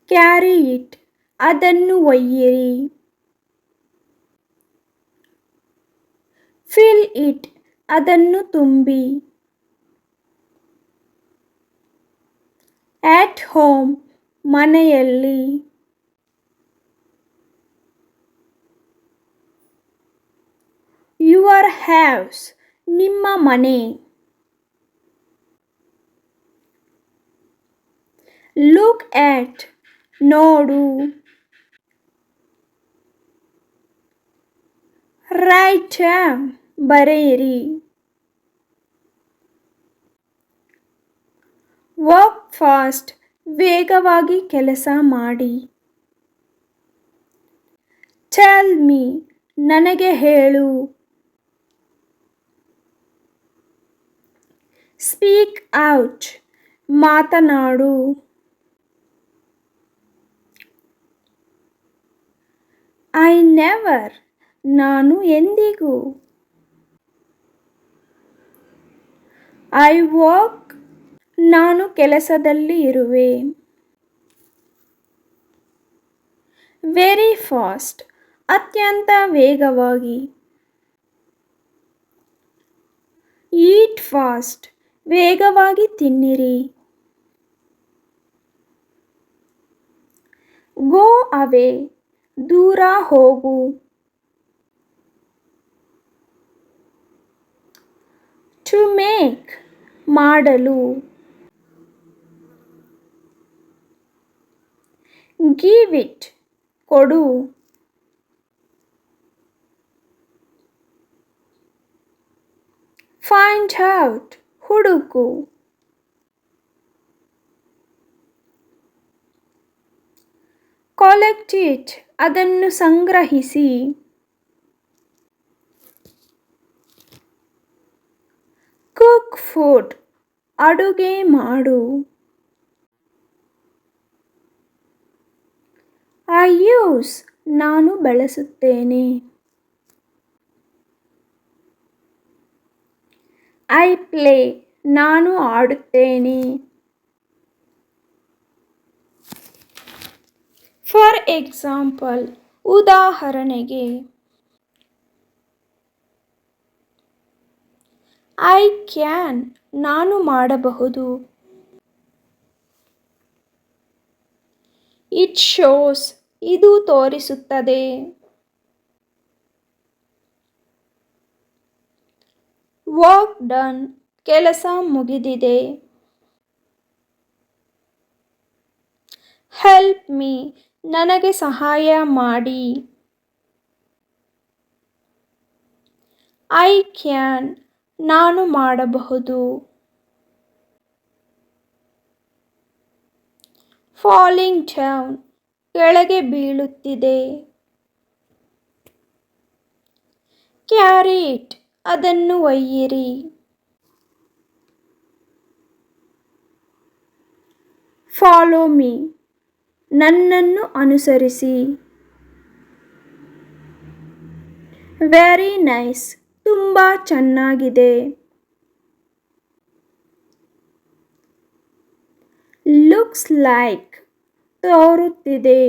ಕ್ಯಾರಿ ಇಟ್, ಅದನ್ನು ಒಯ್ಯಿರಿ. ಫಿಲ್ ಇಟ್, ಅದನ್ನು ತುಂಬಿ. ಆಟ್ ಹೋಮ್, ಮನೆಯಲ್ಲಿ. ಯುವರ್ ಹೌಸ್, ನಿಮ್ಮ ಮನೆ. ಲುಕ್ ಆಟ್, ನೋಡು. ರೈಟ್ ಡೌನ್, ಬರೆಯಿರಿ. ವರ್ಕ್ ಫಾಸ್ಟ್, ವೇಗವಾಗಿ ಕೆಲಸ ಮಾಡಿ. ಟೆಲ್ ಮೀ, ನನಗೆ ಹೇಳು. ಸ್ಪೀಕ್ ಔಟ್, ಮಾತನಾಡು. ಐ ನೆವರ್, ನಾನು ಎಂದಿಗೂ. ಐ ವರ್ಕ್, ನಾನು ಕೆಲಸದಲ್ಲಿ ಇರುವೆ. ವೆರಿ ಫಾಸ್ಟ್, ಅತ್ಯಂತ ವೇಗವಾಗಿ. ಈಟ್ ಫಾಸ್ಟ್, ವೇಗವಾಗಿ ತಿನ್ನಿರಿ. ಗೋ ಅವೇ, ದೂರ ಹೋಗು. ಟು ಮೇಕ್, ಮಾಡಲು. ಗಿವ್ ಇಟ್, ಕೊಡು. ಫೈಂಡ್ ಔಟ್, ಹುಡುಕು. ಕಲೆಕ್ಟ್ ಇಟ್, ಅದನ್ನು ಸಂಗ್ರಹಿಸಿ. ಕುಕ್ ಫುಡ್, ಅಡುಗೆ ಮಾಡು. ಐ ಯೂಸ್, ನಾನು ಬಳಸುತ್ತೇನೆ. ಐ ಪ್ಲೇ, ನಾನು ಆಡುತ್ತೇನೆ. ಫಾರ್ ಎಕ್ಸಾಂಪಲ್, ಉದಾಹರಣೆಗೆ. ಐ ಕ್ಯಾನ್, ನಾನು ಮಾಡಬಹುದು. ಇಟ್ ಶೋಸ್, ಇದು ತೋರಿಸುತ್ತದೆ. ವರ್ಕ್ ಡನ್, ಕೆಲಸ ಮುಗಿದಿದೆ. ಹೆಲ್ಪ್ ಮೀ, ನನಗೆ ಸಹಾಯ ಮಾಡಿ. ಐ ಕ್ಯಾನ್, ನಾನು ಮಾಡಬಹುದು. ಫಾಲಿಂಗ್ ಡೌನ್, ಕೆಳಗೆ ಬೀಳುತ್ತಿದೆ. ಕ್ಯಾರಿ ಇಟ್, ಅದನ್ನು ಒಯ್ಯಿರಿ. ಫಾಲೋ ಮೀ, ನನ್ನನ್ನು ಅನುಸರಿಸಿ. ವೆರಿ ನೈಸ್, ತುಂಬ ಚೆನ್ನಾಗಿದೆ. ಲುಕ್ಸ್ ಲೈಕ್, ತೋರುತ್ತಿದೆ.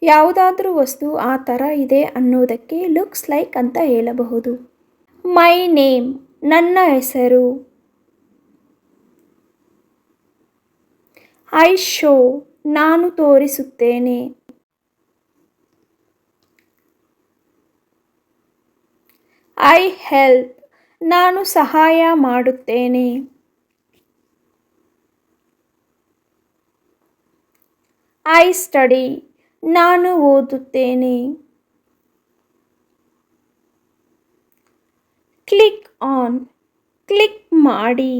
ಯಾವುದಾದ್ರೂ ವಸ್ತು ಆ ಥರ ಇದೆ ಅನ್ನೋದಕ್ಕೆ ಲುಕ್ಸ್ ಲೈಕ್ ಅಂತ ಹೇಳಬಹುದು. ಮೈ ನೇಮ್, ನನ್ನ ಹೆಸರು. ಐ ಶೋ, ನಾನು ತೋರಿಸುತ್ತೇನೆ. ಐ ಹೆಲ್ಪ್, ನಾನು ಸಹಾಯ ಮಾಡುತ್ತೇನೆ. ಐ ಸ್ಟಡಿ, ನಾನು ಓದುತ್ತೇನೆ. ಕ್ಲಿಕ್ ಆನ್, ಕ್ಲಿಕ್ ಮಾಡಿ.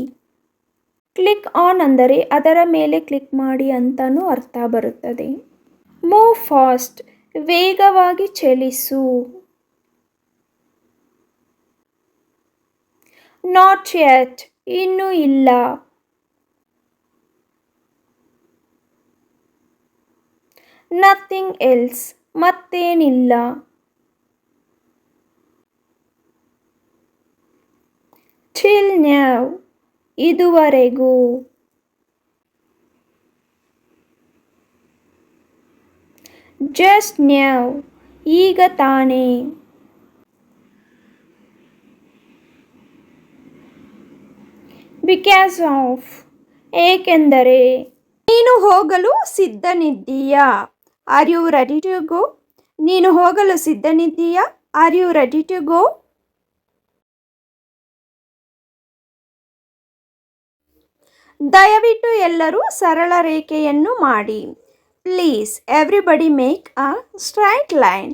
ಕ್ಲಿಕ್ ಆನ್ ಅಂದರೆ ಅದರ ಮೇಲೆ ಕ್ಲಿಕ್ ಮಾಡಿ ಅಂತಲೂ ಅರ್ಥ ಬರುತ್ತದೆ. ಮೂವ್ ಫಾಸ್ಟ್, ವೇಗವಾಗಿ ಚಲಿಸು. ನಾಟ್ ಯೆಟ್, ಇನ್ನೂ ಇಲ್ಲ. ನಥಿಂಗ್ ಎಲ್ಸ್, ಮತ್ತೇನಿಲ್ಲ. till now, ಇದುವರೆಗೂ. just now, ಈಗ ತಾನೇ. because of, ಏಕೆಂದರೆ. ನೀನು ಹೋಗಲು ಸಿದ್ಧನಿದ್ದೀಯಾ? Are you ready to go? ನೀನು ಹೋಗಲು ಸಿದ್ಧನಿದ್ದೀಯಾ? Are you ready to go? ದಯವಿಟ್ಟು ಎಲ್ಲರೂ ಸರಳ ರೇಖೆಯನ್ನು ಮಾಡಿ. Please everybody make a straight line.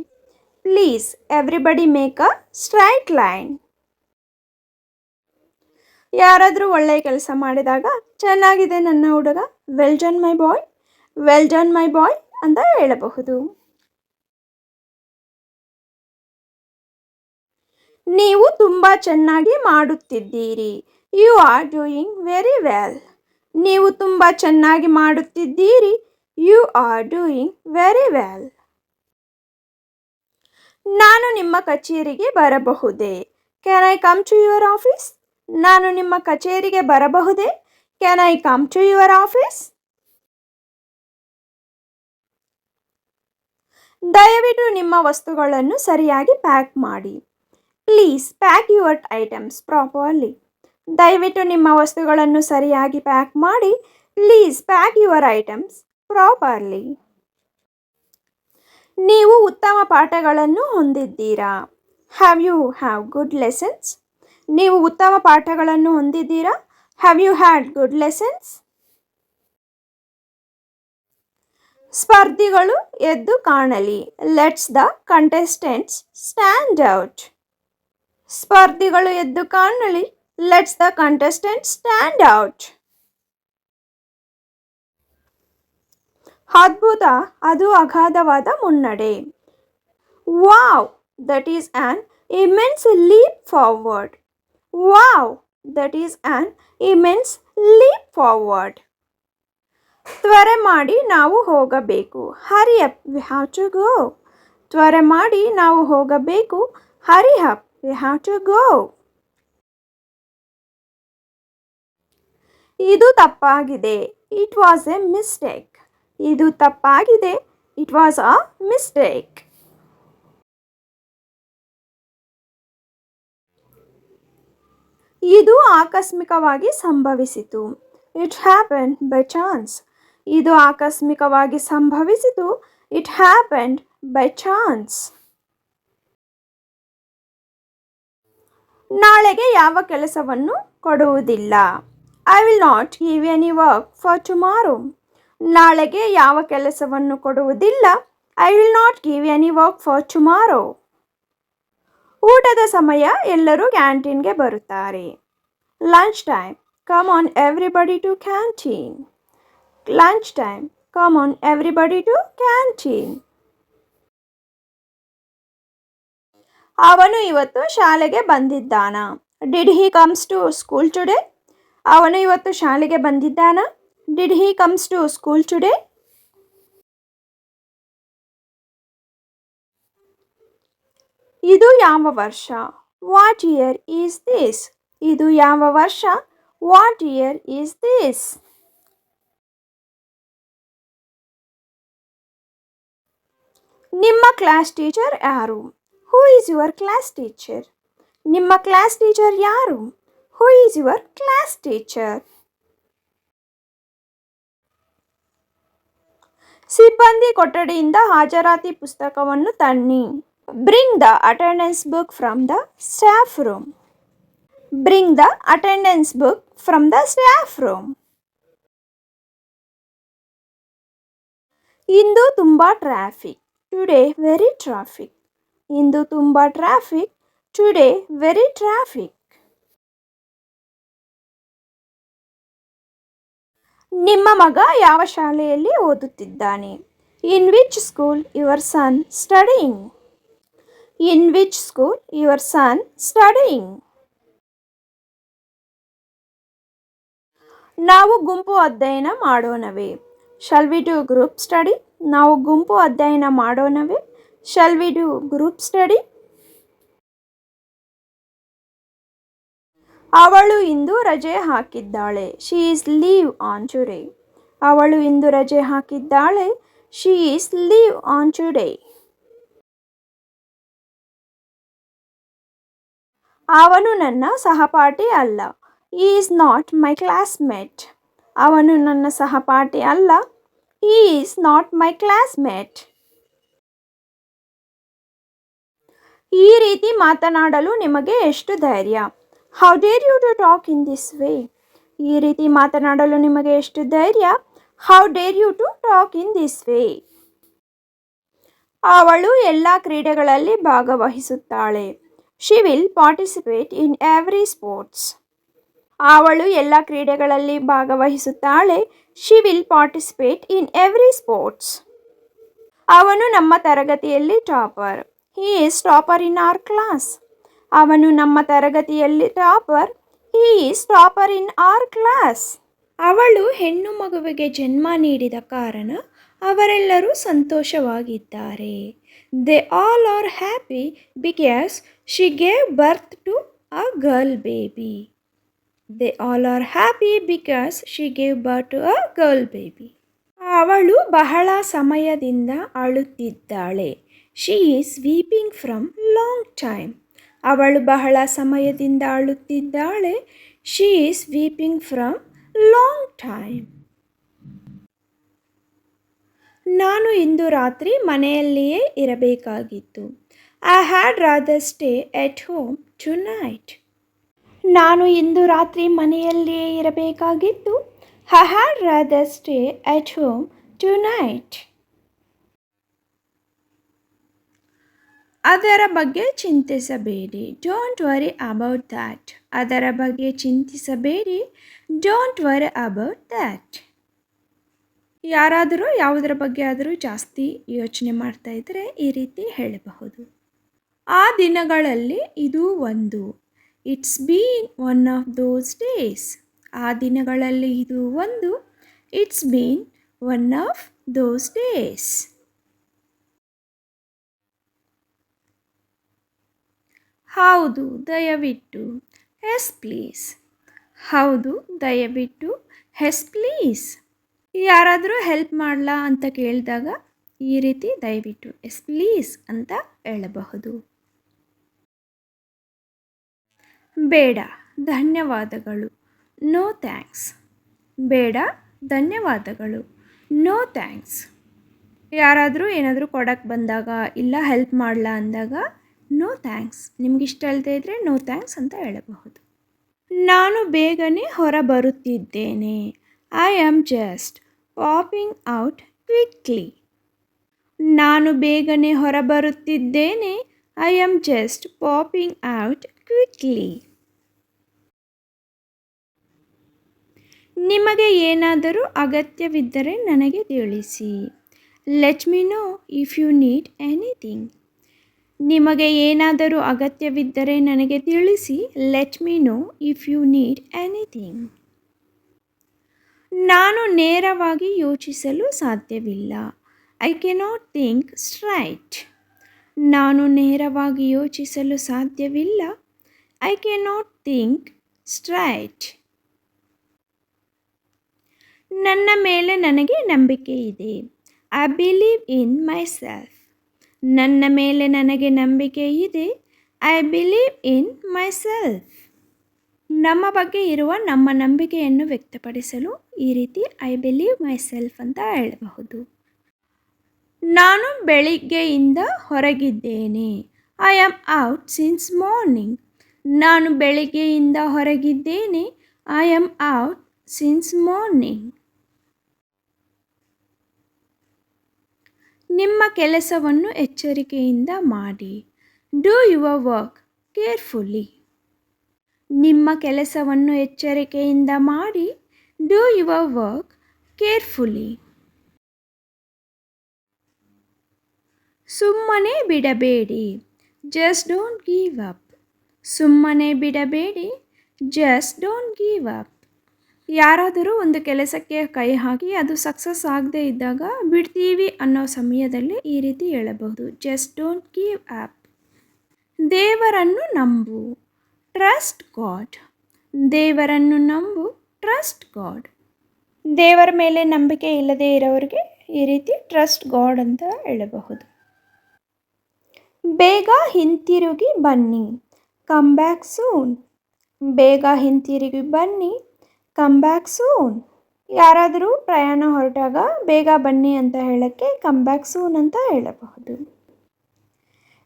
Please everybody make a straight line. ಯಾರಾದರೂ ಒಳ್ಳೆಯ ಕೆಲಸ ಮಾಡಿದಾಗ ಚೆನ್ನಾಗಿದೆ ನನ್ನ ಹುಡುಗ, well done my boy, well done my boy ಅಂತ ಹೇಳಬಹುದು. ನೀವು ತುಂಬ ಚೆನ್ನಾಗಿ ಮಾಡುತ್ತಿದ್ದೀರಿ. You are doing very well. ನೀವು ತುಂಬ ಚೆನ್ನಾಗಿ ಮಾಡುತ್ತಿದ್ದೀರಿ. You are doing very well. ನಾನು ನಿಮ್ಮ ಕಚೇರಿಗೆ ಬರಬಹುದೇ? Can I come to your office? ನಾನು ನಿಮ್ಮ ಕಚೇರಿಗೆ ಬರಬಹುದೇ? Can I come to your office? ದಯವಿಟ್ಟು ನಿಮ್ಮ ವಸ್ತುಗಳನ್ನು ಸರಿಯಾಗಿ ಪ್ಯಾಕ್ ಮಾಡಿ. Please pack your items properly. ದಯವಿಟ್ಟು ನಿಮ್ಮ ವಸ್ತುಗಳನ್ನು ಸರಿಯಾಗಿ ಪ್ಯಾಕ್ ಮಾಡಿ. Please pack your items properly. ನೀವು ಉತ್ತಮ ಪಾಠಗಳನ್ನು ಹೊಂದಿದ್ದೀರಾ? Have you have good lessons? ನೀವು ಉತ್ತಮ ಪಾಠಗಳನ್ನು ಹೊಂದಿದ್ದೀರಾ? Have you had good lessons? ಸ್ಪರ್ಧಿಗಳು ಎದ್ದು ಕಾಣಲಿ. Let's the contestants stand out. ಸ್ಪರ್ಧಿಗಳು ಎದ್ದು ಕಾಣಲಿ. Let's the contestants stand out. ಅದ್ಭುತ, ಅದು ಅಗಾಧವಾದ ಮುನ್ನಡೆ. Wow, that is an immense leap forward. Wow, that is an immense leap forward. ತ್ವರೆ ಮಾಡಿ, ನಾವು ಹೋಗಬೇಕು. Hurry up, we have to go. ತ್ವರೆ ಮಾಡಿ, ನಾವು ಹೋಗಬೇಕು. Hurry up, we have to go. ಇದು ತಪ್ಪಾಗಿದೆ. It was a mistake. ಇದು ತಪ್ಪಾಗಿದೆ. It was a mistake. ಇದು ಆಕಸ್ಮಿಕವಾಗಿ ಸಂಭವಿಸಿತು. It happened by chance. ಇದು ಆಕಸ್ಮಿಕವಾಗಿ ಸಂಭವಿಸಿತು. It happened by chance. ನಾಳೆಗೆ ಯಾವ ಕೆಲಸವನ್ನು ಕೊಡುವುದಿಲ್ಲ. I will not give any work for tomorrow. ನಾಳೆಗೆ ಯಾವ ಕೆಲಸವನ್ನು ಕೊಡುವುದಿಲ್ಲ. I will not give any work for tomorrow. ಊಟದ ಸಮಯ, ಎಲ್ಲರೂ ಕ್ಯಾಂಟೀನ್ಗೆ ಬರುತ್ತಾರೆ. Lunch time, come on everybody to canteen. Lunch time, come on everybody to canteen. ಅವನು ಇವತ್ತು ಶಾಲೆಗೆ ಬಂದಿದ್ದಾನಾ? Did he comes to school today? ಅವನು ಇವತ್ತು ಶಾಲೆಗೆ ಬಂದಿದ್ದಾನಾ? Did he comes to school today? ಇದು ಯಾವ ವರ್ಷ? What year is this? ಇದು ಯಾವ ವರ್ಷ? What year is this? ನಿಮ್ಮ ಕ್ಲಾಸ್ ಟೀಚರ್ ಯಾರು? Who is your class teacher? ನಿಮ್ಮ ಕ್ಲಾಸ್ ಟೀಚರ್ ಯಾರು? Who is your class teacher? ಸಿಬ್ಬಂದಿ ಕೊಠಡಿಯಿಂದ ಹಾಜರಾತಿ ಪುಸ್ತಕವನ್ನು ತನ್ನಿ. Bring the attendance book from the staff room. Bring the attendance book from the staff room. ಇಂದು ತುಂಬ ಟ್ರಾಫಿಕ್. Today very traffic. ಇಂದು ತುಂಬ ಟ್ರಾಫಿಕ್. Today very traffic. ನಿಮ್ಮ ಮಗ ಯಾವ ಶಾಲೆಯಲ್ಲಿ ಓದುತ್ತಿದ್ದಾನೆ? In which school your son studying? In which school your son studying? ನಾವು ಗುಂಪು ಅಧ್ಯಯನ ಮಾಡೋಣವೇ? Shall we do group study? ನಾವು ಗುಂಪು ಅಧ್ಯಯನ ಮಾಡೋಣವೇ? Shall we do group study? ಅವಳು ಇಂದು ರಜೆ ಹಾಕಿದ್ದಾಳೆ. She is leave on today. ಅವಳು ಇಂದು ರಜೆ ಹಾಕಿದ್ದಾಳೆ. She is leave on today. ಅವನು ನನ್ನ ಸಹಪಾಠಿ ಅಲ್ಲ. He is not my classmate. ಅವನು ನನ್ನ ಸಹಪಾಠಿ ಅಲ್ಲ. He is not my classmate. ಈ ರೀತಿ ಮಾತನಾಡಲು ನಿಮಗೆ ಎಷ್ಟು ಧೈರ್ಯ? How dare you to talk in this way? ಈ ರೀತಿ ಮಾತನಾಡಲು ನಿಮಗೆ ಎಷ್ಟು ಧೈರ್ಯ? How dare you to talk in this way? ಅವಳು ಎಲ್ಲ ಕ್ರೀಡೆಗಳಲ್ಲಿ ಭಾಗವಹಿಸುತ್ತಾಳೆ. She will participate in every sports. ಅವಳು ಎಲ್ಲ ಕ್ರೀಡೆಗಳಲ್ಲಿ ಭಾಗವಹಿಸುತ್ತಾಳೆ. She will participate in every sports. ಅವನು ನಮ್ಮ ತರಗತಿಯಲ್ಲಿ topper. He is topper in our class. ಅವನು ನಮ್ಮ ತರಗತಿಯಲ್ಲಿ topper. He is topper in our class. ಅವಳು ಹೆಣ್ಣು ಮಗುವಿಗೆ ಜನ್ಮ ನೀಡಿದ ಕಾರಣ ಅವರೆಲ್ಲರೂ ಸಂತೋಷವಾಗಿದ್ದಾರೆ. They all are happy because she gave birth to a girl baby. They all are happy because she gave birth to a girl baby. ಅವಳು ಬಹಳ ಸಮಯದಿಂದ ಅಳುತ್ತಿದ್ದಾಳೆ. She is weeping from long time. ಅವಳು ಬಹಳ ಸಮಯದಿಂದ ಅಳುತ್ತಿದ್ದಾಳೆ. She is weeping from long time. ನಾನು ಇಂದು ರಾತ್ರಿ ಮನೆಯಲ್ಲಿಯೇ ಇರಬೇಕಾಗಿತ್ತು. I had rather stay at home tonight. ನಾನು ಇಂದು ರಾತ್ರಿ ಮನೆಯಲ್ಲಿಯೇ ಇರಬೇಕಾಗಿತ್ತು. I had rather stay at home tonight. ಅದರ ಬಗ್ಗೆ ಚಿಂತಿಸಬೇಡಿ. Don't worry about that. ಅದರ ಬಗ್ಗೆ ಚಿಂತಿಸಬೇಡಿ. Don't worry about that. ಯಾರಾದರೂ ಯಾವುದರ ಬಗ್ಗೆ ಆದರೂ ಜಾಸ್ತಿ ಯೋಚನೆ ಮಾಡ್ತಾ ಇದ್ದರೆ ಈ ರೀತಿ ಹೇಳಬಹುದು. ಆ ದಿನಗಳಲ್ಲಿ ಇದು ಒಂದು. It's been one of those days. ಆ ದಿನಗಳಲ್ಲಿ ಇದು ಒಂದು. It's been one of those days. ಹೌದು, ದಯವಿಟ್ಟು. Yes please. ಹೌದು, ದಯವಿಟ್ಟು. Yes please. ಯಾರಾದರೂ ಹೆಲ್ಪ್ ಮಾಡಲಾ ಅಂತ ಕೇಳಿದಾಗ ಈ ರೀತಿ ದಯವಿಟ್ಟು ಎಸ್ ಪ್ಲೀಸ್ ಅಂತ ಹೇಳಬಹುದು. ಬೇಡ, ಧನ್ಯವಾದಗಳು. No thanks. ಬೇಡ, ಧನ್ಯವಾದಗಳು. No thanks. ಯಾರಾದರೂ ಏನಾದರೂ ಕೊಡಕ್ಕೆ ಬಂದಾಗ ಇಲ್ಲ ಹೆಲ್ಪ್ ಮಾಡಲಾ ಅಂದಾಗ ನೋ ಥ್ಯಾಂಕ್ಸ್. ನಿಮಗಿಷ್ಟ ಅಲ್ಲದೆ ಇದ್ದರೆ ನೋ ಥ್ಯಾಂಕ್ಸ್ ಅಂತ ಹೇಳಬಹುದು. ನಾನು ಬೇಗನೆ ಹೊರಬರುತ್ತಿದ್ದೇನೆ. I am just popping out quickly. ನಾನು ಬೇಗನೆ ಹೊರಬರುತ್ತಿದ್ದೇನೆ. I am just popping out quickly. ನಿಮಗೆ ಏನಾದರೂ ಅಗತ್ಯವಿದ್ದರೆ ನನಗೆ ತಿಳಿಸಿ. Let me know if you need anything. ನಿಮಗೆ ಏನಾದರೂ ಅಗತ್ಯವಿದ್ದರೆ ನನಗೆ ತಿಳಿಸಿ. Let me know if you need anything. ನಾನು ನೇರವಾಗಿ ಯೋಚಿಸಲು ಸಾಧ್ಯವಿಲ್ಲ. I cannot think straight. ನಾನು ನೇರವಾಗಿ ಯೋಚಿಸಲು ಸಾಧ್ಯವಿಲ್ಲ. I cannot think straight. ನನ್ನ ಮೇಲೆ ನನಗೆ ನಂಬಿಕೆ ಇದೆ. I believe in my self. ನನ್ನ ಮೇಲೆ ನನಗೆ ನಂಬಿಕೆ ಇದೆ. I believe in my self. ನಮ್ಮ ಬಗ್ಗೆ ಇರುವ ನಮ್ಮ ನಂಬಿಕೆಯನ್ನು ವ್ಯಕ್ತಪಡಿಸಲು ಈ ರೀತಿ ಐ ಬಿಲೀವ್ ಮೈ ಸೆಲ್ಫ್ ಅಂತ ಹೇಳಬಹುದು. ನಾನು ಬೆಳಿಗ್ಗೆಯಿಂದ ಹೊರಗಿದ್ದೇನೆ. I am out since morning. ನಾನು ಬೆಳಿಗ್ಗೆಯಿಂದ ಹೊರಗಿದ್ದೇನೆ. I am out since morning. ನಿಮ್ಮ ಕೆಲಸವನ್ನು ಎಚ್ಚರಿಕೆಯಿಂದ ಮಾಡಿ. Do your work carefully. ನಿಮ್ಮ ಕೆಲಸವನ್ನು ಎಚ್ಚರಿಕೆಯಿಂದ ಮಾಡಿ. Do your work carefully. ಸುಮ್ಮನೆ ಬಿಡಬೇಡಿ. Just don't give up. ಸುಮ್ಮನೆ ಬಿಡಬೇಡಿ. Just don't give up. ಯಾರಾದರೂ ಒಂದು ಕೆಲಸಕ್ಕೆ ಕೈ ಹಾಕಿ ಅದು ಸಕ್ಸಸ್ ಆಗದೇ ಇದ್ದಾಗ ಬಿಡ್ತೀವಿ ಅನ್ನೋ ಸಮಯದಲ್ಲಿ ಈ ರೀತಿ ಹೇಳಬಹುದು. Just don't give up. ದೇವರನ್ನು ನಂಬು. Trust god. ದೇವರನ್ನು ನಂಬು, ಟ್ರಸ್ಟ್ ಗಾಡ್. ದೇವರ ಮೇಲೆ ನಂಬಿಕೆ ಇಲ್ಲದೆ ಇರೋರಿಗೆ ಈ ರೀತಿ ಟ್ರಸ್ಟ್ ಗಾಡ್ ಅಂತ ಹೇಳಬಹುದು. ಬೇಗ ಹಿಂತಿರುಗಿ ಬನ್ನಿ, ಕಮ್ ಬ್ಯಾಕ್ ಸೂನ್. ಬೇಗ ಹಿಂತಿರುಗಿ ಬನ್ನಿ, ಕಮ್ ಬ್ಯಾಕ್ ಸೂನ್. ಯಾರಾದರೂ ಪ್ರಯಾಣ ಹೊರಟಾಗ ಬೇಗ ಬನ್ನಿ ಅಂತ ಹೇಳೋಕ್ಕೆ ಕಮ್ ಬ್ಯಾಕ್ ಸೂನ್ ಅಂತ ಹೇಳಬಹುದು.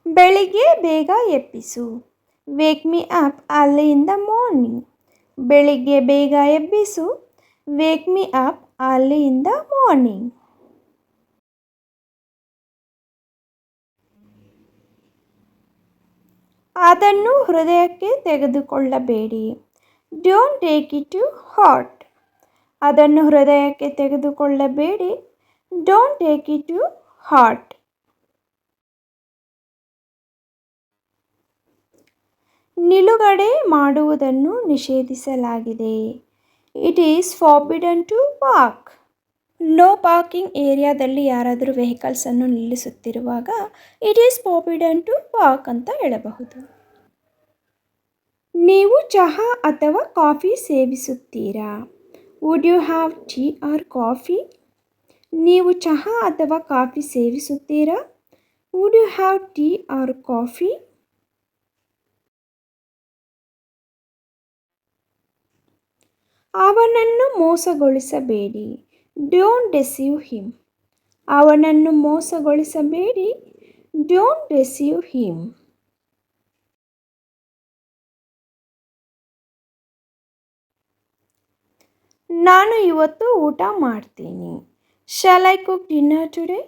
ಬೆಳಿಗ್ಗೆ ಬೇಗ ಎಬ್ಬಿಸು, wake me up early in the morning. ಬೆಳಿಗ್ಗೆ ಬೇಗ ಎಬ್ಬಿಸು, wake me up early in the morning. ಅದನ್ನು ಹೃದಯಕ್ಕೆ ತೆಗೆದುಕೊಳ್ಳಬೇಡಿ, don't take it to heart. ಅದನ್ನು ಹೃದಯಕ್ಕೆ ತೆಗೆದುಕೊಳ್ಳಬೇಡಿ, don't take it to heart. ನಿಲುಗಡೆ ಮಾಡುವುದನ್ನು ನಿಷೇಧಿಸಲಾಗಿದೆ, it is forbidden to park. No parking ಏರಿಯಾದಲ್ಲಿ ಯಾರಾದರೂ ವೆಹಿಕಲ್ಸನ್ನು ನಿಲ್ಲಿಸುತ್ತಿರುವಾಗ it is forbidden to park ಅಂತ ಹೇಳಬಹುದು. ನೀವು ಚಹಾ ಅಥವಾ ಕಾಫಿ ಸೇವಿಸುತ್ತೀರಾ, would you have tea or coffee. ನೀವು ಚಹಾ ಅಥವಾ ಕಾಫಿ ಸೇವಿಸುತ್ತೀರಾ, would you have tea or coffee. ಅವನನ್ನು ಮೋಸಗೊಳಿಸಬೇಡಿ, ಡೋಂಟ್ ಡೆಸೀವ್ ಹಿಮ್. ಅವನನ್ನು ಮೋಸಗೊಳಿಸಬೇಡಿ, ಡೋಂಟ್ ಡೆಸೀವ್ ಹಿಮ್. ನಾನು ಇವತ್ತು ಊಟ ಮಾಡ್ತೀನಿ, shall I cook dinner today.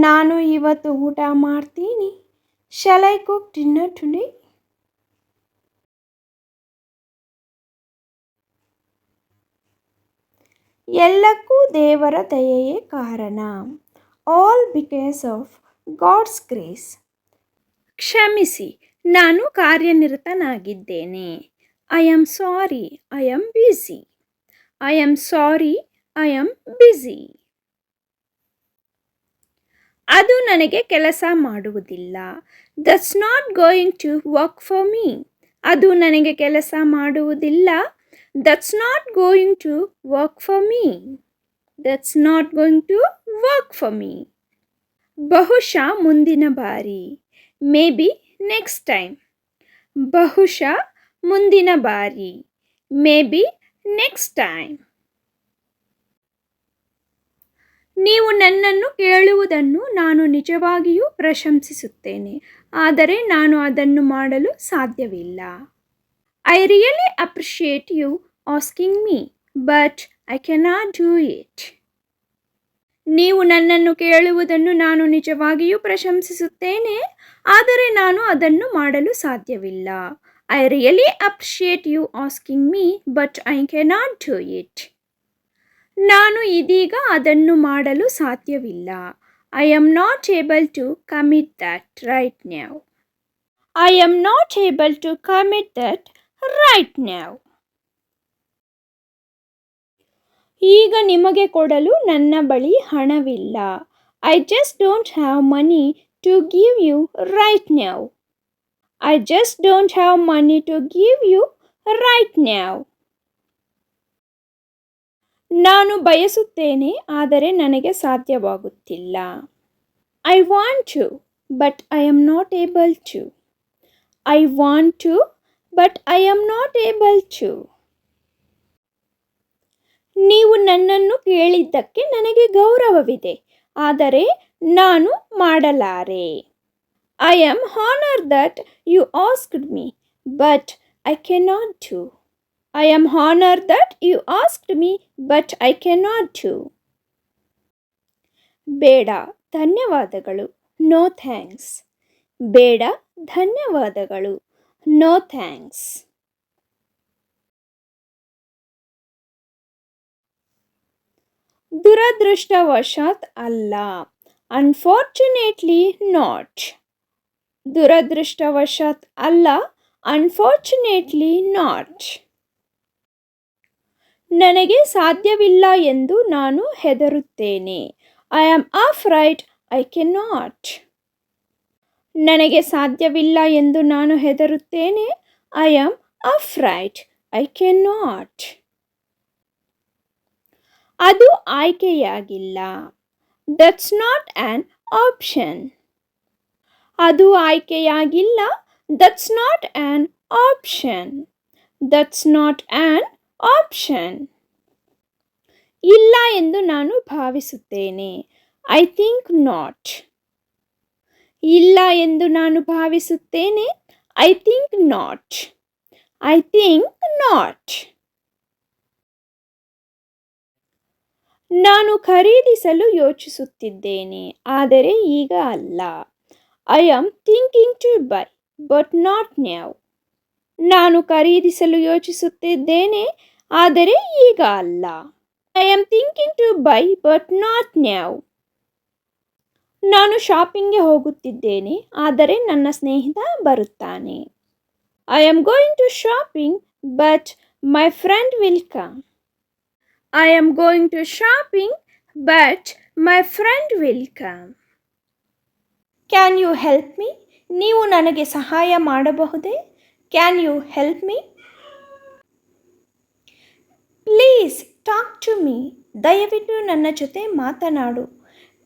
ನಾನು ಇವತ್ತು ಊಟ ಮಾಡ್ತೀನಿ, shall I cook dinner today. ಎಲ್ಲಕ್ಕೂ ದೇವರ ದಯೆಯೇ ಕಾರಣ, all because of God's grace. ಕ್ಷಮಿಸಿ, ನಾನು ಕಾರ್ಯನಿರತನಾಗಿದ್ದೇನೆ, I am sorry, I am busy. I am sorry, I am busy. ಅದು ನನಗೆ ಕೆಲಸ ಮಾಡುವುದಿಲ್ಲ, that's not going to work for me. ಅದು ನನಗೆ ಕೆಲಸ ಮಾಡುವುದಿಲ್ಲ, that's not going to work for me. That's not going to work for me. ಬಹುಶಃ ಮುಂದಿನ ಬಾರಿ, ಮೇ ಬಿ ನೆಕ್ಸ್ಟ್ ಟೈಮ್. ಬಹುಶಃ ಮುಂದಿನ ಬಾರಿ, ಮೇ ಬಿ ನೆಕ್ಸ್ಟ್ ಟೈಮ್. ನೀವು ನನ್ನನ್ನು ಕೇಳುವುದನ್ನು ನಾನು ನಿಜವಾಗಿಯೂ ಪ್ರಶಂಸಿಸುತ್ತೇನೆ, ಆದರೆ ನಾನು ಅದನ್ನು ಮಾಡಲು ಸಾಧ್ಯವಿಲ್ಲ. I really appreciate you asking me, but I cannot do it. ನೀವು ನನ್ನನ್ನು ಕೇಳುವುದನ್ನು ನಾನು ನಿಜವಾಗಿಯೂ ಪ್ರಶಂಸಿಸುತ್ತೇನೆ, ಆದರೆ ನಾನು ಅದನ್ನು ಮಾಡಲು ಸಾಧ್ಯವಿಲ್ಲ. I really appreciate you asking me, but I cannot do it. ನಾನು ಇದೀಗ ಅದನ್ನು ಮಾಡಲು ಸಾಧ್ಯವಿಲ್ಲ, I am not able to commit that right now. I am not able to commit that right now. ಈಗ ನಿಮಗೆ ಕೊಡಲು ನನ್ನ ಬಳಿ ಹಣವಿಲ್ಲ, I just don't have money to give you right now. I just don't have money to give you right now. ನಾನು ಬಯಸುತ್ತೇನೆ, ಆದರೆ ನನಗೆ ಸಾಧ್ಯವಾಗುತ್ತಿಲ್ಲ. I want to, but I am not able to. I want to, but I am not able to. ನೀವು ನನ್ನನ್ನು ಕೇಳಿದ್ದಕ್ಕೆ ನನಗೆ ಗೌರವವಿದೆ, ಆದರೆ ನಾನು ಮಾಡಲಾರೆ. I am honoured that you asked me, but I cannot do. I am honored that you asked me, but I cannot do. ಬೇಡ, ಧನ್ಯವಾದಗಳು, ನೋ ಥ್ಯಾಂಕ್ಸ್. ಬೇಡ, ಧನ್ಯವಾದಗಳು, ನೋ ಥ್ಯಾಂಕ್ಸ್. ದುರದೃಷ್ಟವಶಾತ್ ಅಲ್ಲ, ಅನ್ಫಾರ್ಚುನೇಟ್ಲಿ ನಾಟ್. ದುರದೃಷ್ಟವಶಾತ್ ಅಲ್ಲ, ಅನ್ಫಾರ್ಚುನೇಟ್ಲಿ ನಾಟ್. ನನಗೆ ಸಾಧ್ಯವಿಲ್ಲ ಎಂದು ನಾನು ಹೆದರುತ್ತೇನೆ, I am afraid I cannot. ನನಗೆ ಸಾಧ್ಯವಿಲ್ಲ ಎಂದು ನಾನು ಹೆದರುತ್ತೇನೆ, I am afraid I cannot. ಅದು ಆಯ್ಕೆಯಾಗಿಲ್ಲ. That's not an option. ಅದು ಆಯ್ಕೆಯಾಗಿಲ್ಲ. That's not an option. That's not an option. ಇಲ್ಲ ಎಂದು ನಾನು ಭಾವಿಸುತ್ತೇನೆ. I think not. ಇಲ್ಲ ಎಂದು ನಾನು ಭಾವಿಸುತ್ತೇನೆ. I think not. I think not. ನಾನು ಖರೀದಿಸಲು ಯೋಚಿಸುತ್ತಿದ್ದೇನೆ, ಆದರೆ ಈಗ ಅಲ್ಲ. I am thinking to buy, but not now. ನಾನು ಖರೀದಿಸಲು ಯೋಚಿಸುತ್ತಿದ್ದೇನೆ, ಆದರೆ ಈಗ ಅಲ್ಲ. I am thinking to buy, but not now. ನಾನು ಶಾಪಿಂಗ್ಗೆ ಹೋಗುತ್ತಿದ್ದೇನೆ, ಆದರೆ ನನ್ನ ಸ್ನೇಹಿತ ಬರುತ್ತಾನೆ. I am going to shopping, but my friend will come. I am going to shopping, but my friend will come. Can you help me? ನೀವು ನನಗೆ ಸಹಾಯ ಮಾಡಬಹುದೇ? Can you help me? Please talk to me. ದಯವಿಟ್ಟು ನನ್ನ ಜೊತೆ ಮಾತನಾಡು.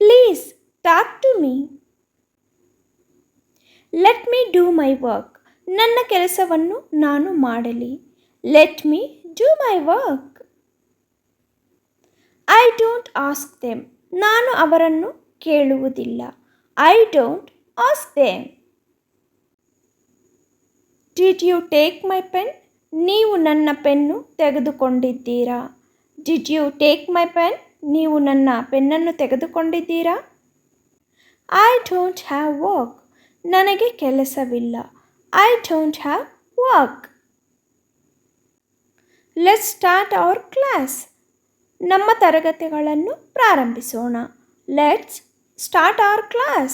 Please talk to me. Let me do my work. ನನ್ನ ಕೆಲಸವನ್ನು ನಾನು ಮಾಡಲಿ. Let me do my work. I don't ask them. ನಾನು ಅವರನ್ನು ಕೇಳುವುದಿಲ್ಲ. I don't ask them. Did you take my pen? ನೀವು ನನ್ನ pen ತೆಗೆದುಕೊಂಡಿದ್ದೀರಾ? Did you take my pen? ನೀವು ನನ್ನ ಪೆನ್ನನ್ನು ತೆಗೆದುಕೊಂಡಿದ್ದೀರಾ? I don't have work. ನನಗೆ ಕೆಲಸವಿಲ್ಲ. I don't have work. Let's start our class. ನಮ್ಮ ತರಗತಿಗಳನ್ನು ಪ್ರಾರಂಭಿಸೋಣ. Let's start our class.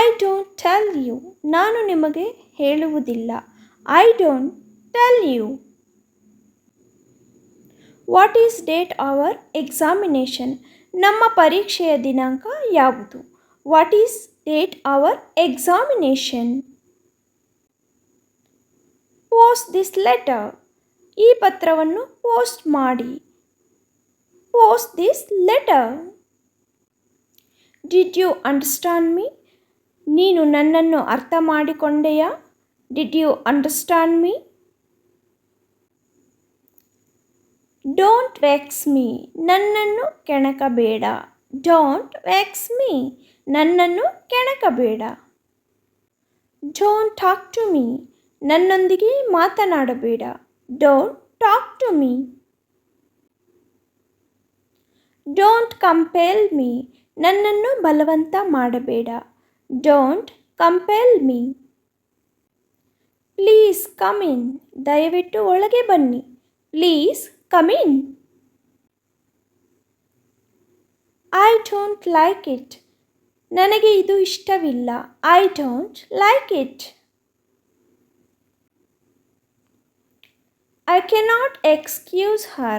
I don't tell you. ನಾನು ನಿಮಗೆ ಹೇಳುವುದಿಲ್ಲ. I don't tell you. What is date our examination? ನಮ್ಮ ಪರೀಕ್ಷೆಯ ದಿನಾಂಕ ಯಾವುದು? What is date our examination? Post this letter. ಈ ಪತ್ರವನ್ನು ಪೋಸ್ಟ್ ಮಾಡಿ. Post this letter. Did you understand me? ನೀನು ನನ್ನನ್ನು ಅರ್ಥ ಮಾಡಿಕೊಂಡೆಯಾ? Did you understand me? Don't vex me. ನನ್ನನ್ನು ಕೆಣಕಬೇಡ. Don't vex me. ನನ್ನನ್ನು ಕೆಣಕಬೇಡ. Don't talk to me. ನನ್ನೊಂದಿಗೆ ಮಾತನಾಡಬೇಡ. Don't talk to me. Don't compel me. ನನ್ನನ್ನು ಬಲವಂತ ಮಾಡಬೇಡ. Don't compel me. Please come in. ದಯವಿಟ್ಟು ಒಳಗೆ ಬನ್ನಿ. Please come in. I don't like it. ನನಗೆ ಇದು ಇಷ್ಟವಿಲ್ಲ. I don't like it. I cannot excuse her.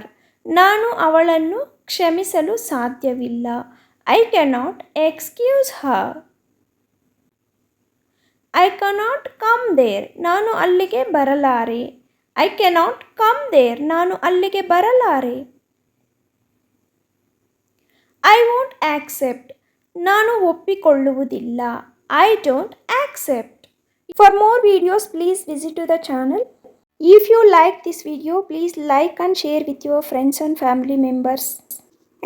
ನಾನು ಅವಳನ್ನು ಕ್ಷಮಿಸಲು ಸಾಧ್ಯವಿಲ್ಲ. I cannot excuse her. I cannot come there. ನಾನು ಅಲ್ಲಿಗೆ ಬರಲಾರೆ. I cannot come there. ನಾನು ಅಲ್ಲಿಗೆ ಬರಲಾರೆ. I won't accept. ನಾನು ಒಪ್ಪಿಕೊಳ್ಳುವುದಿಲ್ಲ. I don't accept. For more videos, please visit to the channel. If you like this video, please like and share with your friends and family members.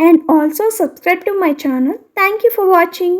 And also subscribe to my channel. Thank you for watching.